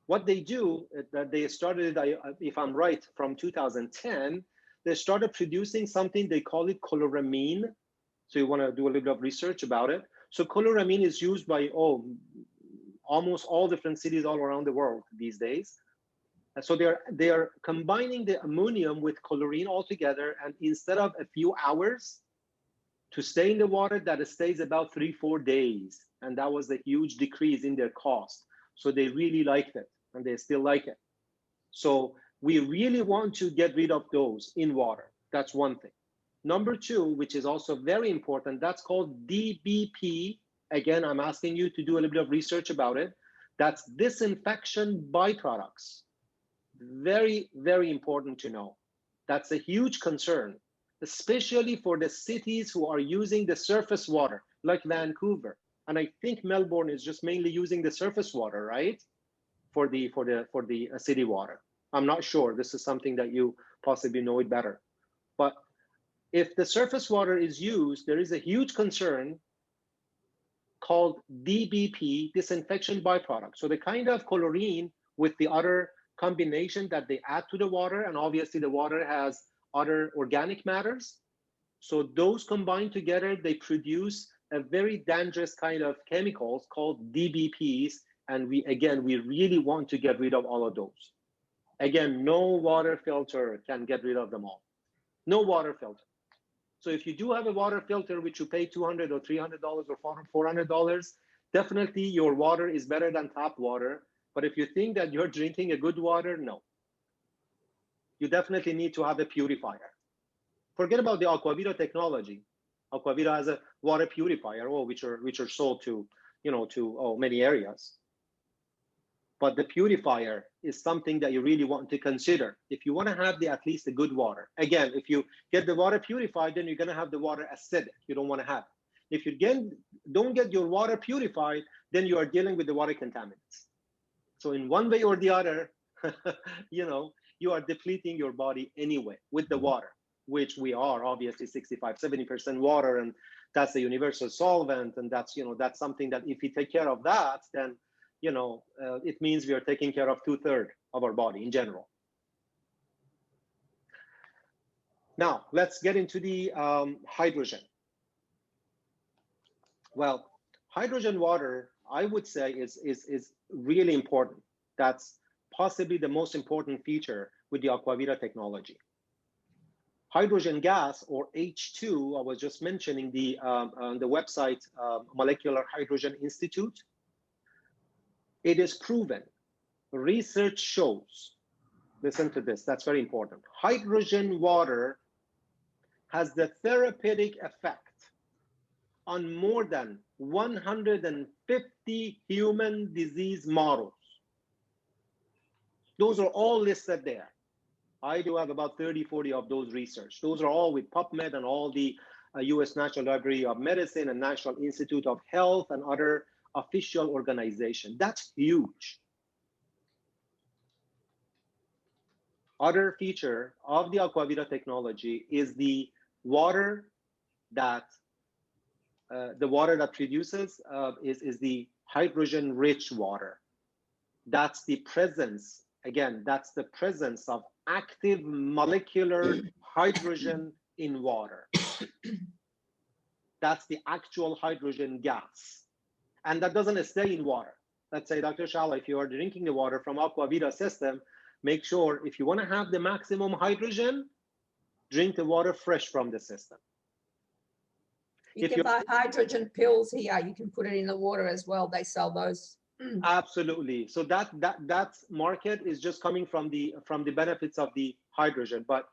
What they do, that they started, if I'm right, from 2010, they started producing something, they call it chloramine. So you want to do a little bit of research about it. So chloramine is used by almost all different cities all around the world these days. So they are combining the ammonium with chlorine all together, and instead of a few hours to stay in the water, that stays about 3-4 days. And that was a huge decrease in their cost. So they really liked it, and they still like it. So we really want to get rid of those in water. That's one thing. Number two, which is also very important, that's called DBP. Again, I'm asking you to do a little bit of research about it. That's disinfection byproducts. Very, very important to know. That's a huge concern, especially for the cities who are using the surface water, like Vancouver. And I think Melbourne is just mainly using the surface water, right? For the city water. I'm not sure. This is something that you possibly know it better. But if the surface water is used, there is a huge concern called DBP, disinfection byproduct. So the kind of chlorine with the other combination that they add to the water, and obviously the water has other organic matters. So those combined together, they produce a very dangerous kind of chemicals called DBPs. And we really want to get rid of all of those. Again, no water filter can get rid of them all. No water filter. So if you do have a water filter, which you pay $200 or $300 or $400, definitely your water is better than tap water. But if you think that you're drinking a good water, no. You definitely need to have a purifier. Forget about the Aquavita technology. Aquavita has a water purifier, which are sold to many areas. But the purifier is something that you really want to consider if you want to have at least the good water. Again, if you get the water purified, then you're going to have the water acidic. You don't want to have it. If you don't get your water purified, then you are dealing with the water contaminants. So in one way or the other, you are depleting your body anyway with the water, which we are obviously 65-70% water, and that's a universal solvent, and that's something that if we take care of that, then it means we are taking care of 2/3 of our body in general. Now, let's get into the hydrogen. Well, hydrogen water, I would say, is really important. That's possibly the most important feature with the Aquavita technology. Hydrogen gas, or H2, I was just mentioning the website Molecular Hydrogen Institute. It is proven, research shows, listen to this, that's very important. Hydrogen water has the therapeutic effect on more than 150 human disease models. Those are all listed there. I do have about 30-40 of those research. Those are all with PubMed and all the US National Library of Medicine and National Institute of Health and other official organization. That's huge. Other feature of the Aquavita technology is the water that produces is the hydrogen-rich water. That's the presence, again, that's the presence of active molecular hydrogen in water. That's the actual hydrogen gas. And that doesn't stay in water. Let's say, Dr. Shala, if you are drinking the water from Aquavita system, make sure if you want to have the maximum hydrogen, drink the water fresh from the system. You can buy hydrogen pills here. You can put it in the water as well. They sell those. Absolutely. So that market is just coming from the benefits of the hydrogen. But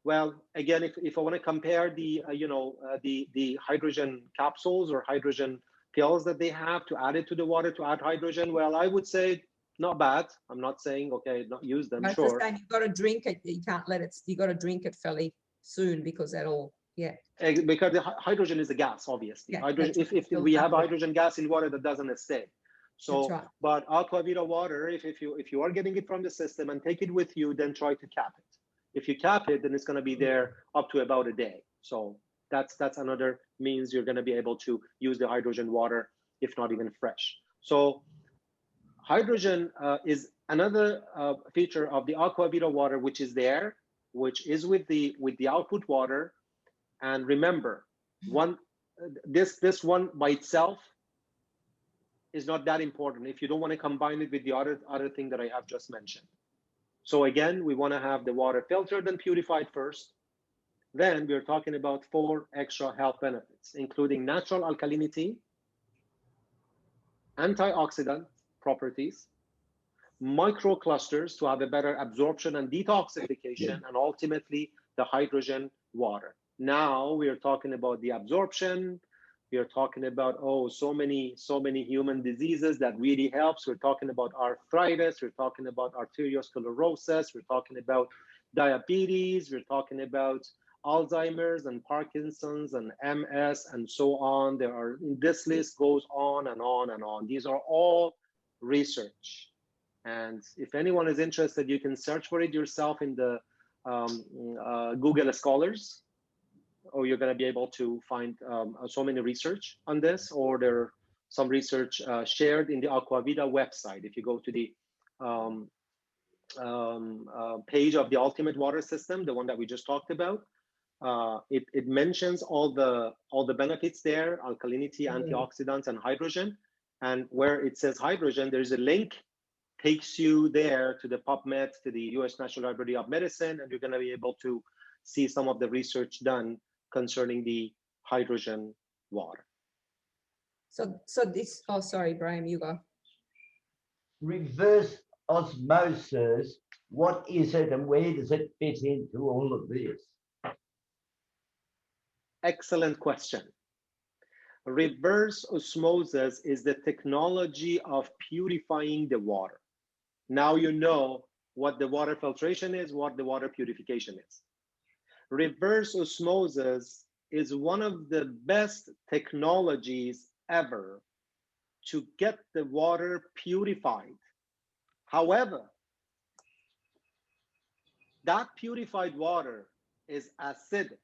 well, again, if I want to compare the hydrogen capsules or hydrogen pills that they have to add it to the water to add hydrogen, well, I would say not bad. I'm not saying, okay, not use them, But sure. you've got to drink it. You can't let it, you got to drink it fairly soon because that'll, yeah. Because the hydrogen is a gas, obviously. Yeah, Hydrogen, that's if right. we have hydrogen gas in water, that doesn't stay. So, That's right. but Aquavita water, if you are getting it from the system and take it with you, then try to cap it. If you cap it, then it's going to be there up to about a day. So that's another means you're going to be able to use the hydrogen water, if not even fresh. So hydrogen is another feature of the Aquavita water, which is there, which is with the output water. And remember, this one by itself is not that important if you don't want to combine it with the other thing that I have just mentioned. So again, we want to have the water filtered and purified first. Then we're talking about 4 extra health benefits, including natural alkalinity, antioxidant properties, microclusters to have a better absorption and detoxification, and ultimately the hydrogen water. Now we are talking about the absorption. We are talking about, oh, so many human diseases that really helps. We're talking about arthritis. We're talking about arteriosclerosis. We're talking about diabetes. We're talking about Alzheimer's and Parkinson's and MS and so on. This list goes on and on and on. These are all research. And if anyone is interested, you can search for it yourself in the Google Scholars, or you're going to be able to find so many research on this, or there are some research shared in the Aquavita website. If you go to the page of the Ultimate Water System, the one that we just talked about, it mentions all the benefits there: alkalinity, antioxidants, and hydrogen. And where it says hydrogen, there's a link takes you there to the PubMed, to the US National Library of Medicine, and you're going to be able to see some of the research done concerning the hydrogen water. So this, oh, sorry, Brahim, you go. Reverse osmosis, what is it and where does it fit into all of this? Excellent question. Reverse osmosis is the technology of purifying the water. Now you know what the water filtration is, what the water purification is. Reverse osmosis is one of the best technologies ever to get the water purified. However, that purified water is acidic.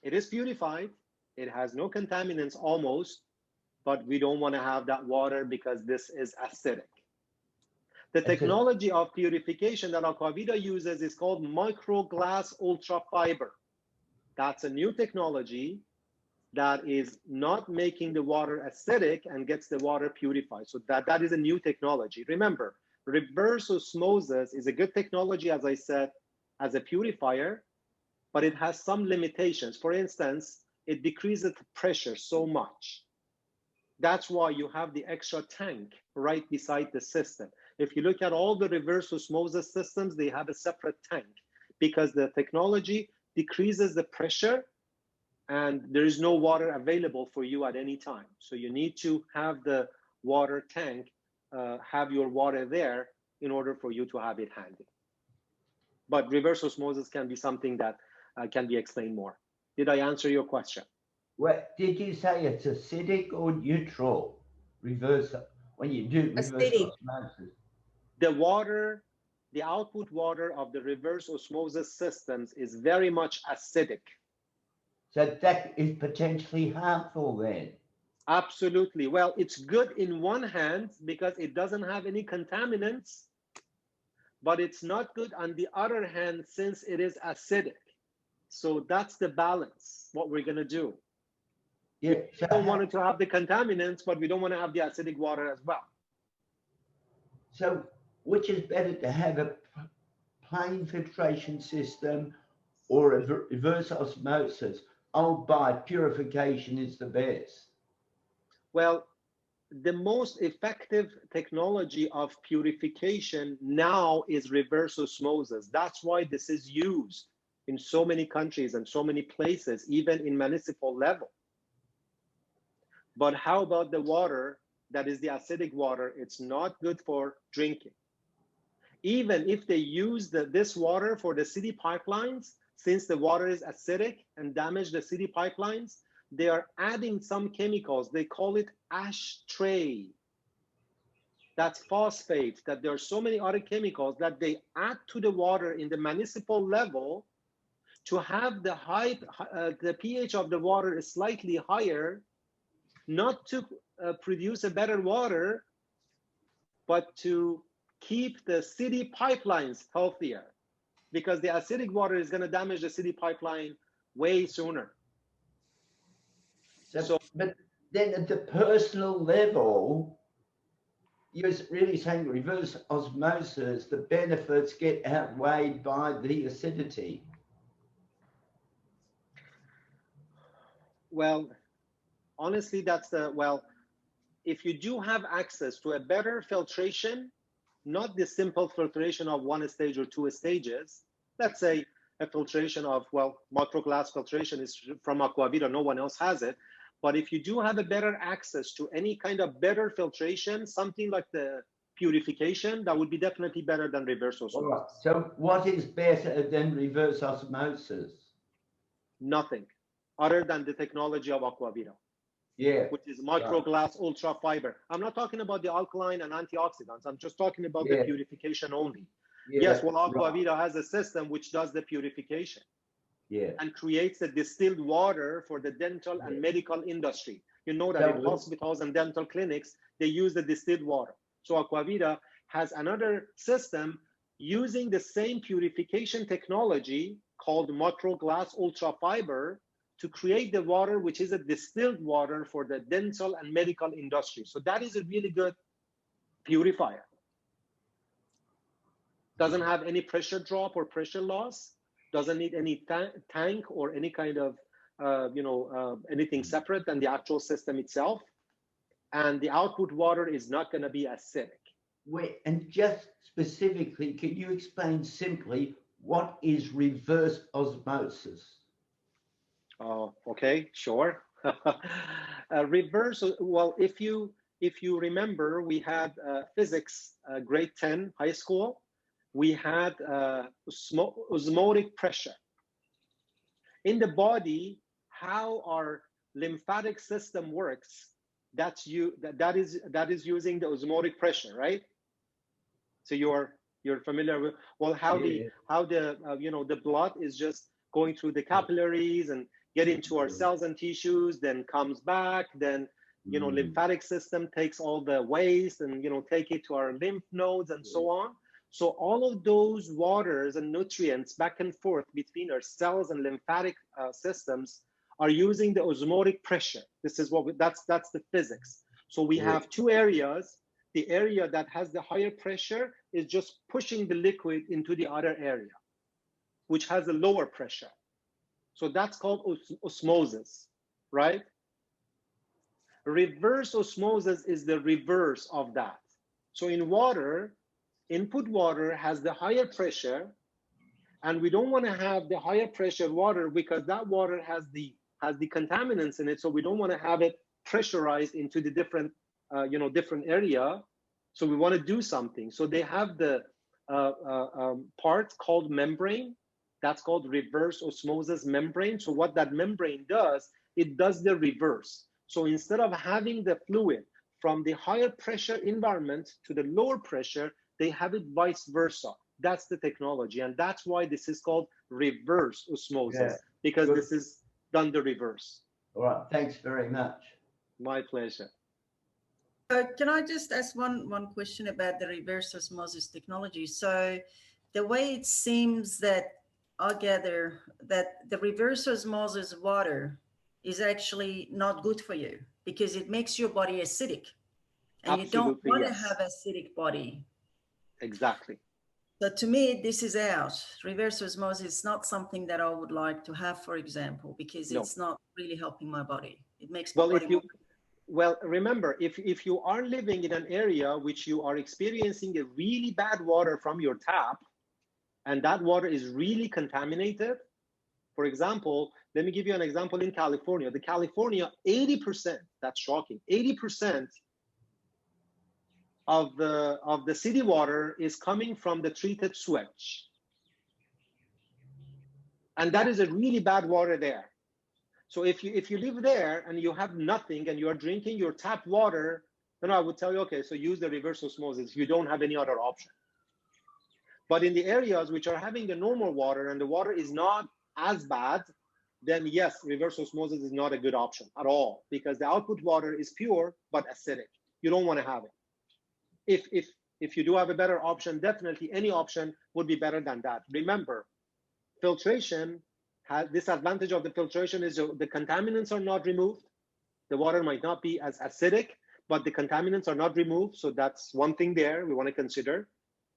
It is purified, it has no contaminants almost, but we don't want to have that water because this is acidic. The technology of purification that Aquavita uses is called microglass ultrafiber. That's a new technology that is not making the water acidic and gets the water purified. So that is a new technology. Remember, reverse osmosis is a good technology, as I said, as a purifier, but it has some limitations. For instance, it decreases the pressure so much. That's why you have the extra tank right beside the system. If you look at all the reverse osmosis systems, they have a separate tank because the technology decreases the pressure and there is no water available for you at any time. So you need to have the water tank, have your water there in order for you to have it handy. But reverse osmosis can be something that can be explained more. Did I answer your question? Well, did you say it's acidic or neutral? Reverse, when you do reverse osmosis? The water, the output water of the reverse osmosis systems is very much acidic. So that is potentially harmful then? Absolutely. Well, it's good in one hand because it doesn't have any contaminants, but it's not good on the other hand since it is acidic. So that's the balance, what we're going to do. Yeah, we don't want it to have the contaminants, but we don't want to have the acidic water as well. So which is better, to have a plain filtration system or a reverse osmosis? Oh, by purification is the best. Well, the most effective technology of purification now is reverse osmosis. That's why this is used in so many countries and so many places, even in municipal level. But how about the water that is the acidic water, it's not good for drinking. Even if they use this water for the city pipelines, since the water is acidic and damage the city pipelines, they are adding some chemicals. They call it ashtray. That's phosphate, that there are so many other chemicals that they add to the water in the municipal level to have the pH of the water is slightly higher, not to produce a better water, but to keep the city pipelines healthier, because the acidic water is going to damage the city pipeline way sooner. But then at the personal level, you're really saying reverse osmosis, the benefits get outweighed by the acidity. Well, honestly, if you do have access to a better filtration, not the simple filtration of one stage or two stages, let's say a filtration of, microglass filtration is from Aquavita, no one else has it. But if you do have a better access to any kind of better filtration, something like the purification, that would be definitely better than reverse osmosis. All right. So what is better than reverse osmosis? Nothing other than the technology of Aquavita. Yeah. Which is microglass ultra fiber. I'm not talking about the alkaline and antioxidants. I'm just talking about the purification only. Yeah. Yes, Aquavita has a system which does the purification. Yeah. And creates the distilled water for the dental and medical industry. You know that in hospitals and dental clinics, they use the distilled water. So Aquavita has another system using the same purification technology called microglass ultra fiber to create the water, which is a distilled water for the dental and medical industry. So that is a really good purifier. Doesn't have any pressure drop or pressure loss. Doesn't need any tank or any kind of, anything separate than the actual system itself. And the output water is not going to be acidic. Wait, and just specifically, can you explain simply what is reverse osmosis? Oh, okay, sure. Reverse, well, if you remember, we had physics, grade 10, high school. We had osmotic pressure. In the body, how our lymphatic system works, that is using the osmotic pressure, right? So you're familiar with, well, how the blood is just going through the capillaries and get into our cells and tissues, then comes back, then lymphatic system takes all the waste and take it to our lymph nodes and so on. So all of those waters and nutrients back and forth between our cells and lymphatic systems are using the osmotic pressure. This is that's the physics. So we have two areas. The area that has the higher pressure is just pushing the liquid into the other area, which has a lower pressure. So that's called osmosis, right? Reverse osmosis is the reverse of that. So in water, input water has the higher pressure, and we don't want to have the higher pressure water because that water has the contaminants in it. So we don't want to have it pressurized into the different area. So we want to do something. So they have the part called membrane. That's called reverse osmosis membrane. So what that membrane does, it does the reverse. So instead of having the fluid from the higher pressure environment to the lower pressure, they have it vice versa. That's the technology. And that's why this is called reverse osmosis, because this is done the reverse. All right. Thanks very much. My pleasure. Can I just ask one question about the reverse osmosis technology? So the way it seems that I gather that the reverse osmosis water is actually not good for you because it makes your body acidic. And you don't want to have acidic body. Exactly. So to me, this is out. Reverse osmosis is not something that I would like to have, for example, because it's not really helping my body. It makes my body Well, remember, if you are living in an area which you are experiencing a really bad water from your tap, and that water is really contaminated, for example, let me give you an example in California. The California, 80%, that's shocking, 80% of the city water is coming from the treated sewage. And that is a really bad water there. So if you live there and you have nothing and you are drinking your tap water, then I would tell you, okay, so use the reverse osmosis. You don't have any other option. But in the areas which are having the normal water and the water is not as bad, then yes, reverse osmosis is not a good option at all, because the output water is pure but acidic. You don't want to have it. If you do have a better option, definitely any option would be better than that. Remember, filtration has this advantage of the filtration is the contaminants are not removed. The water might not be as acidic, but the contaminants are not removed. So that's one thing there we want to consider.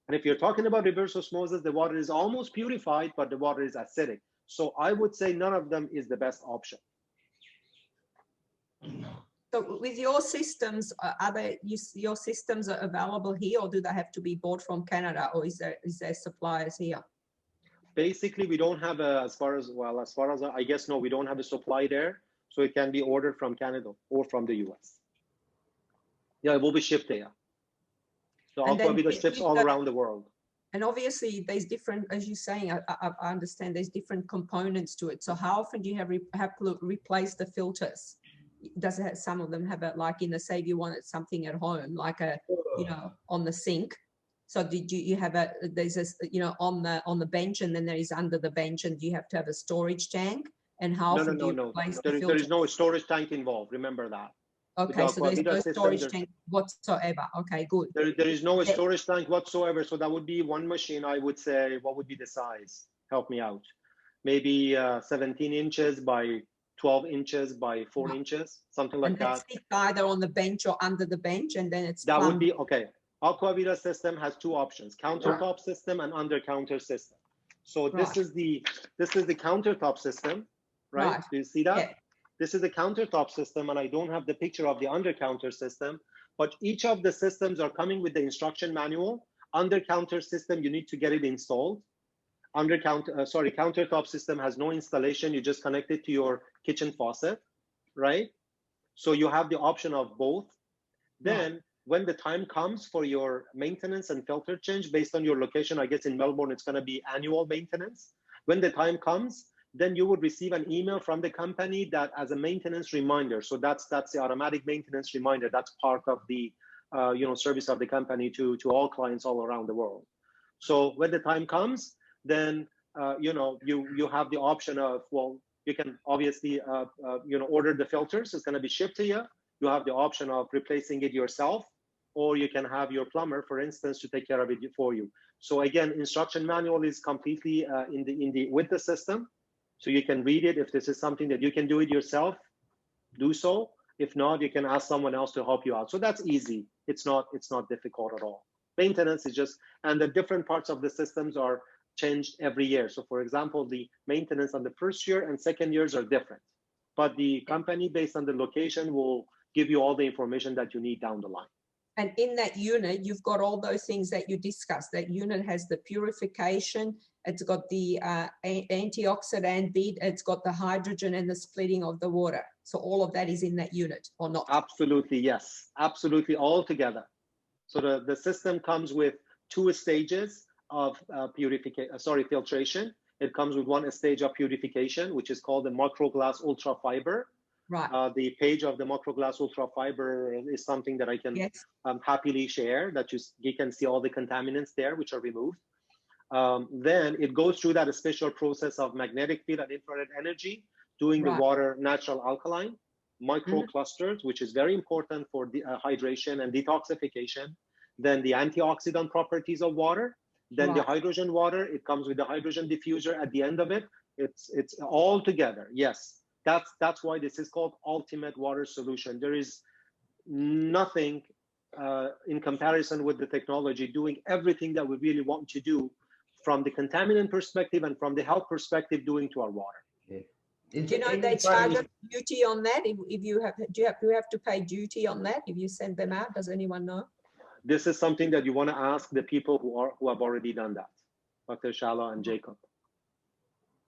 And if you're talking about reverse osmosis, the water is almost purified, but the water is acidic. So I would say none of them is the best option. So with your systems, your systems are available here, or do they have to be bought from Canada, or is there suppliers here? Basically, we don't have as far as I guess, no, we don't have a supply there. So it can be ordered from Canada or from the US. Yeah, it will be shipped there. So Aquavita ships all around the world. And obviously there's different, as you're saying, I understand there's different components to it. So how often do you have to replace the filters? Does it have, some of them have it like in the, say if you wanted something at home, like on the sink. So did you have there's a, on the bench, and then there is under the bench, and do you have to have a storage tank? And how often do you replace the filters? There is no storage tank involved. Remember that. Okay, so there's no storage tank whatsoever. Okay, good. There is no storage tank whatsoever. So that would be one machine. I would say, what would be the size? Help me out. Maybe 17 inches by 12 inches by 4 inches, something like that. It's either on the bench or under the bench, and then it's that would be okay. Aquavita system has two options: countertop system and under counter system. So this is the countertop system, right? Do you see that? Yeah. This is the countertop system, and I don't have the picture of the under counter system, but each of the systems are coming with the instruction manual. Under counter system, you need to get it installed. Countertop system has no installation. You just connect it to your kitchen faucet, right? So you have the option of both. Then when the time comes for your maintenance and filter change based on your location, I guess in Melbourne, it's going to be annual maintenance. When the time comes, then you would receive an email from the company that as a maintenance reminder. So that's the automatic maintenance reminder. That's part of the service of the company to all clients all around the world. So when the time comes, then you have the option of, well, you can obviously order the filters. It's going to be shipped to you. You have the option of replacing it yourself, or you can have your plumber, for instance, to take care of it for you. So again, instruction manual is completely with the system. So you can read it. If this is something that you can do it yourself, do so. If not, you can ask someone else to help you out. So that's easy. It's not difficult at all. Maintenance is just, and the different parts of the systems are changed every year. So for example, the maintenance on the first year and second years are different. But the company, based on the location, will give you all the information that you need down the line. And in that unit, you've got all those things that you discussed. That unit has the purification, it's got the antioxidant bit, it's got the hydrogen and the splitting of the water. So all of that is in that unit, or not? Absolutely, yes. Absolutely, all together. So the system comes with two stages of filtration. It comes with one stage of purification, which is called the microglass ultra fiber. Right. The page of the microglass ultra fiber is something that I can happily share, that you can see all the contaminants there, which are removed. Then it goes through that special process of magnetic field and infrared energy, doing the water natural alkaline, microclusters, which is very important for the hydration and detoxification. Then the antioxidant properties of water. Then the hydrogen water, it comes with the hydrogen diffuser at the end of it. It's all together, yes. That's why this is called Ultimate Water Solution. There is nothing in comparison with the technology doing everything that we really want to do from the contaminant perspective and from the health perspective doing to our water. Do you know they charge a duty on that? If you have, do you have to pay duty on that if you send them out? Does anyone know? This is something that you want to ask the people who have already done that, Dr. Shala and Jacob.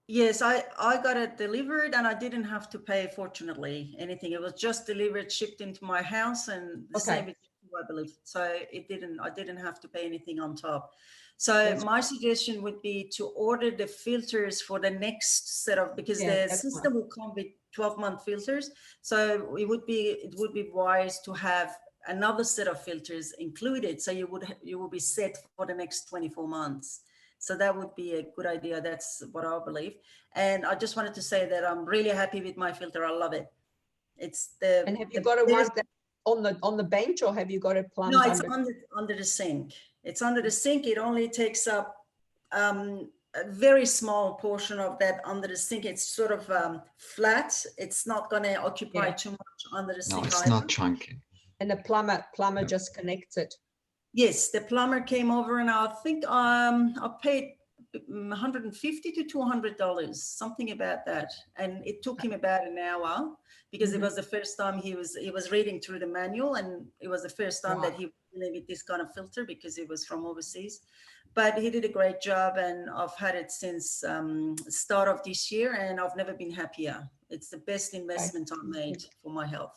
Yes, I got it delivered and I didn't have to pay, fortunately, anything. It was just delivered, shipped into my house, and the same I believe. So I didn't have to pay anything on top. So my suggestion would be to order the filters for the next set of, because the system will come with 12-month filters. So it would be wise to have another set of filters included. So you will be set for the next 24 months. So that would be a good idea. That's what I believe. And I just wanted to say that I'm really happy with my filter. I love it. It's the. And have you got a one that on the bench, or have you got it plumbed? No, it's under the sink. It's under the sink. It only takes up a very small portion of that under the sink. It's sort of flat. It's not going to occupy too much under the sink. No, it's not chunky. And the plumber just connects it. Yes, the plumber came over, and I think I paid $150 to $200, something about that. And it took him about an hour, because it was the first time he was reading through the manual, and it was the first time that he was dealing with this kind of filter, because it was from overseas. But he did a great job, and I've had it since start of this year, and I've never been happier. It's the best investment I've made for my health.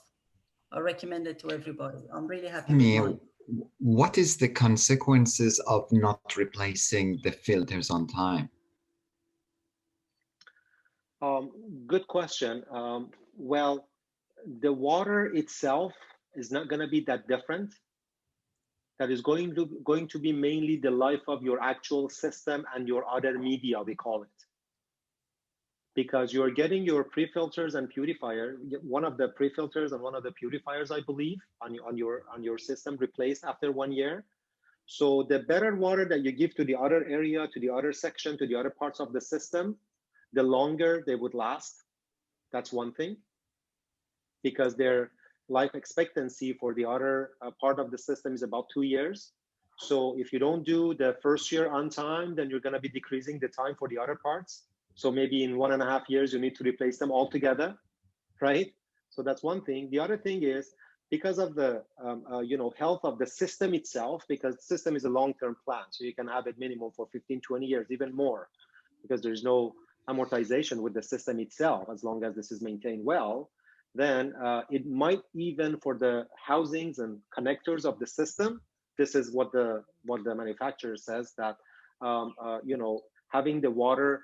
I recommend it to everybody. I'm really happy with mine. What is the consequences of not replacing the filters on time? Good question. Well, the water itself is not going to be that different. That is going to be mainly the life of your actual system and your other media, we call it. Because you're getting your pre-filters and purifier, one of the pre-filters and one of the purifiers, I believe, on your system replaced after 1 year. So the better water that you give to the other area, to the other section, to the other parts of the system, the longer they would last. That's one thing, because their life expectancy for the other part of the system is about 2 years. So if you don't do the first year on time, then you're going to be decreasing the time for the other parts. So maybe in 1.5 years, you need to replace them all together, right? So that's one thing. The other thing is, because of the health of the system itself, because the system is a long-term plan, so you can have it minimum for 15, 20 years, even more, because there's no amortization with the system itself, as long as this is maintained well. Then it might, even for the housings and connectors of the system, this is what the manufacturer says, that having the water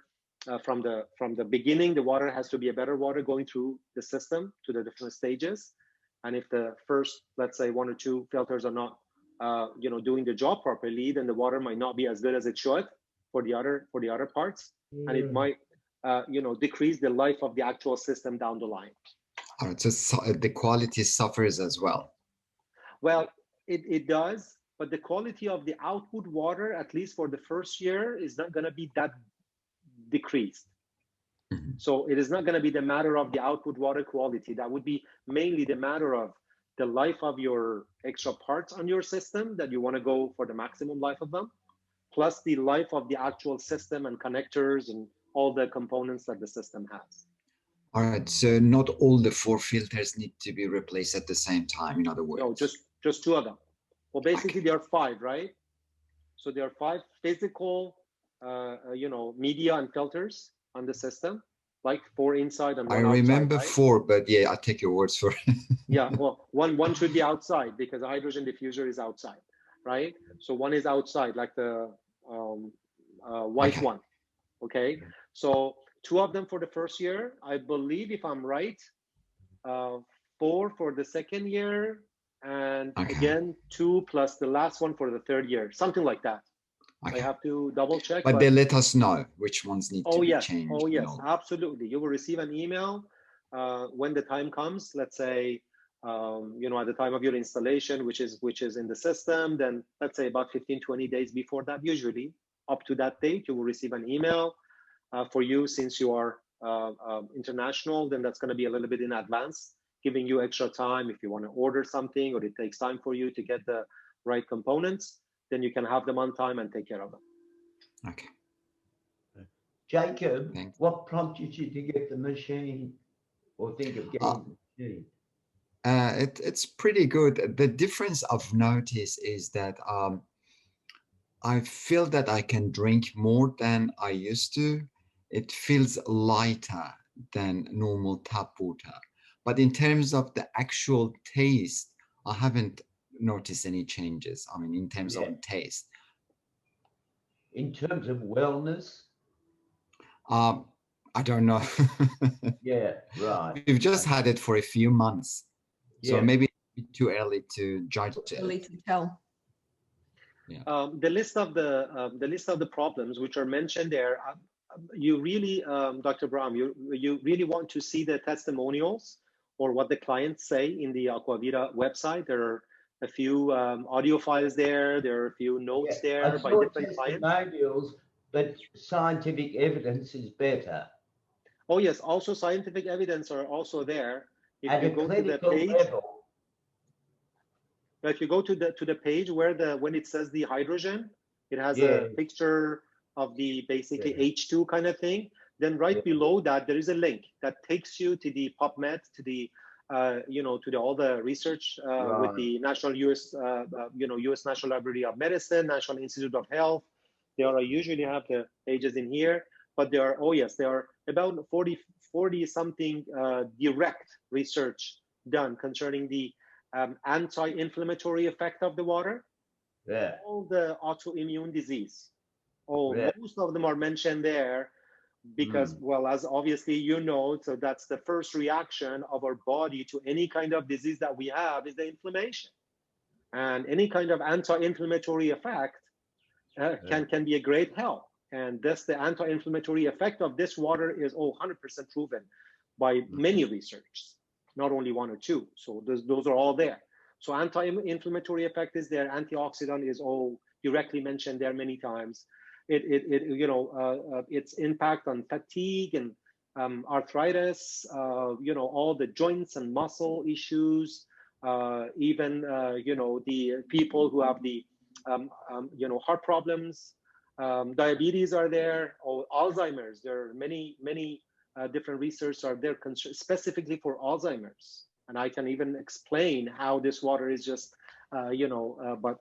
from the beginning, the water has to be a better water going through the system to the different stages. And if the first, let's say, 1 or 2 filters are not doing the job properly, then the water might not be as good as it should for the other parts, and it might decrease the life of the actual system down the line. All right, so the quality suffers as well. Well, it does, but the quality of the output water, at least for the first year, is not going to be that decreased. So it is not going to be the matter of the output water quality. That would be mainly the matter of the life of your extra parts on your system, that you want to go for the maximum life of them, plus the life of the actual system and connectors and all the components that the system has. All right, so not all the 4 filters need to be replaced at the same time, in other words? No, just 2 of them. Well, basically there are 5, right? So there are 5 physical media and filters on the system, like 4 inside and 1 outside. I remember, right? 4, but yeah, I take your words for it. Yeah, well, one should be outside, because the hydrogen diffuser is outside, right? So 1 is outside, like the white one, okay? So 2 of them for the first year, I believe, if I'm right, 4 for the second year, and again 2 plus the last one for the third year, something like that. I have to double check. But they let us know which ones need to be changed. Oh yes, absolutely. You will receive an email when the time comes. Let's say, at the time of your installation, which is in the system, then let's say about 15-20 days before that, usually up to that date, you will receive an email. For you, since you are international, then that's going to be a little bit in advance, giving you extra time if you want to order something, or it takes time for you to get the right components. Then you can have them on time and take care of them. Okay. Jacob, what prompted you to get the machine, or think of getting the machine? It's pretty good. The difference I've noticed is that I feel that I can drink more than I used to. It feels lighter than normal tap water. But in terms of the actual taste, I haven't notice any changes. I mean, in terms Yeah. of taste. In terms of wellness? I don't know. Yeah, right. We've just had it for a few months, so Yeah. maybe it's too early to judge it. Early to tell. The list of the problems which are mentioned there, you really, Dr. Brahm, you really want to see the testimonials or what the clients say in the Aquavita website. There are a few audio files there. There are a few notes there by different clients. Testimonials, but scientific evidence is better. Oh yes, also scientific evidence are also there. If At you a go to the clinical page, level. if you go to the page where when it says the hydrogen, it has Yeah. a picture of the basically H2 kind of thing. Then right below that, there is a link that takes you to the PubMed, to the all the research with the National US National Library of Medicine, National Institute of Health. They are usually have the pages in here, but there are there are about 40 something direct research done concerning the anti-inflammatory effect of the water. Yeah. All the autoimmune disease. Most of them are mentioned there because, well, as obviously you know, so that's the first reaction of our body to any kind of disease that we have is the inflammation. And any kind of anti-inflammatory effect can be a great help. And this, the anti-inflammatory effect of this water is 100% proven by many researchers, not only one or two. So those are all there. So anti-inflammatory effect is there. Antioxidant is all directly mentioned there many times. Its impact on fatigue and arthritis, all the joints and muscle issues, even the people who have the heart problems, diabetes are there, or Alzheimer's. There are many different research are there specifically for Alzheimer's, and I can even explain how this water is just but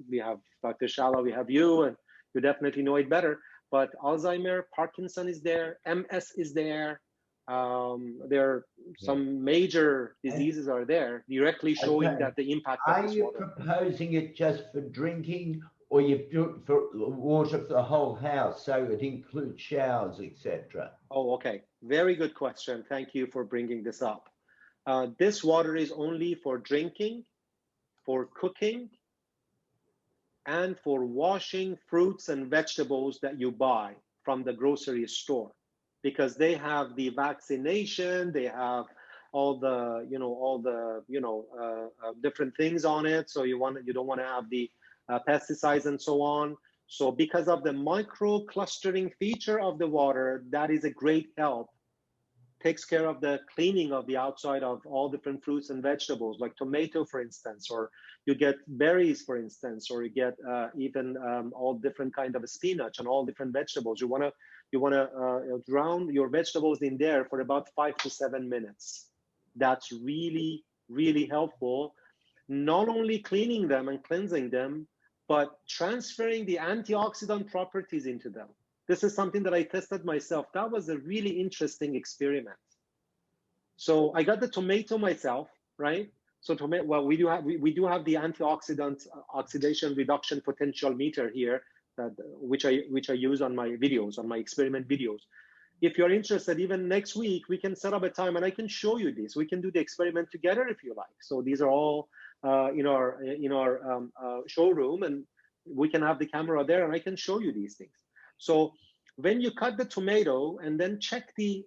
we have Dr. Shala, we have you, and you definitely know it better. But Alzheimer, Parkinson is there, MS is there. There are some major diseases are there directly showing that the impact of this water. Are you proposing it just for drinking, or you do it for water for the whole house, so it includes showers, etc.? Oh, okay. Very good question. Thank you for bringing this up. This water is only for drinking, for cooking, and for washing fruits and vegetables that you buy from the grocery store, because they have the vaccination, they have all the different things on it. So you don't want to have the pesticides and so on. So because of the micro clustering feature of the water, that is a great help. Takes care of the cleaning of the outside of all different fruits and vegetables, like tomato, for instance, or you get berries, for instance, or you get even all different kind of spinach and all different vegetables. You want to drown your vegetables in there for about 5 to 7 minutes. That's really, really helpful. Not only cleaning them and cleansing them, but transferring the antioxidant properties into them. This is something that I tested myself. That was a really interesting experiment. So I got the tomato myself, right? So well, we do have the antioxidant oxidation reduction potential meter here, which I use on my videos, on my experiment videos. If you're interested, even next week we can set up a time and I can show you this. We can do the experiment together if you like. So these are all in our showroom, and we can have the camera there and I can show you these things. So when you cut the tomato and then check the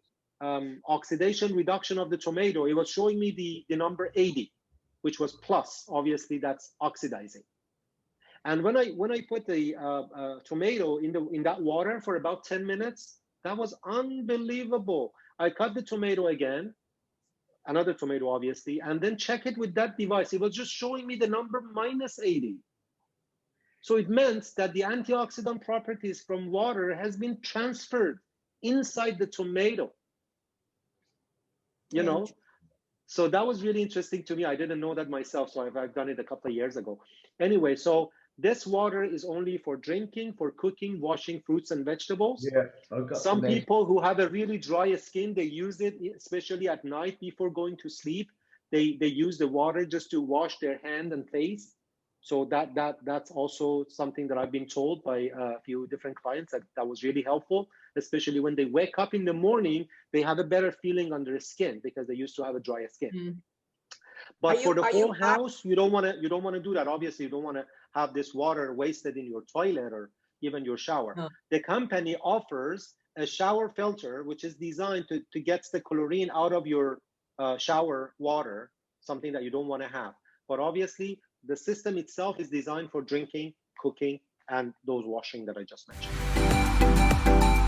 oxidation reduction of the tomato, it was showing me the number 80, which was plus. Obviously, that's oxidizing. And when I put the tomato in that water for about 10 minutes, that was unbelievable. I cut the tomato again, another tomato, obviously, and then check it with that device. It was just showing me the number minus 80. So it meant that the antioxidant properties from water has been transferred inside the tomato, So that was really interesting to me. I didn't know that myself, so I've done it a couple of years ago. Anyway, so this water is only for drinking, for cooking, washing fruits and vegetables. Some people who have a really dry skin, they use it, especially at night before going to sleep. They use the water just to wash their hand and face. So that's also something that I've been told by a few different clients that was really helpful, especially when they wake up in the morning, they have a better feeling on their skin because they used to have a dry skin. But for the whole house, you don't want to do that. Obviously, you don't want to have this water wasted in your toilet or even your shower. No. The company offers a shower filter, which is designed to get the chlorine out of your shower water, something that you don't want to have. But obviously, the system itself is designed for drinking, cooking, and those washing that I just mentioned.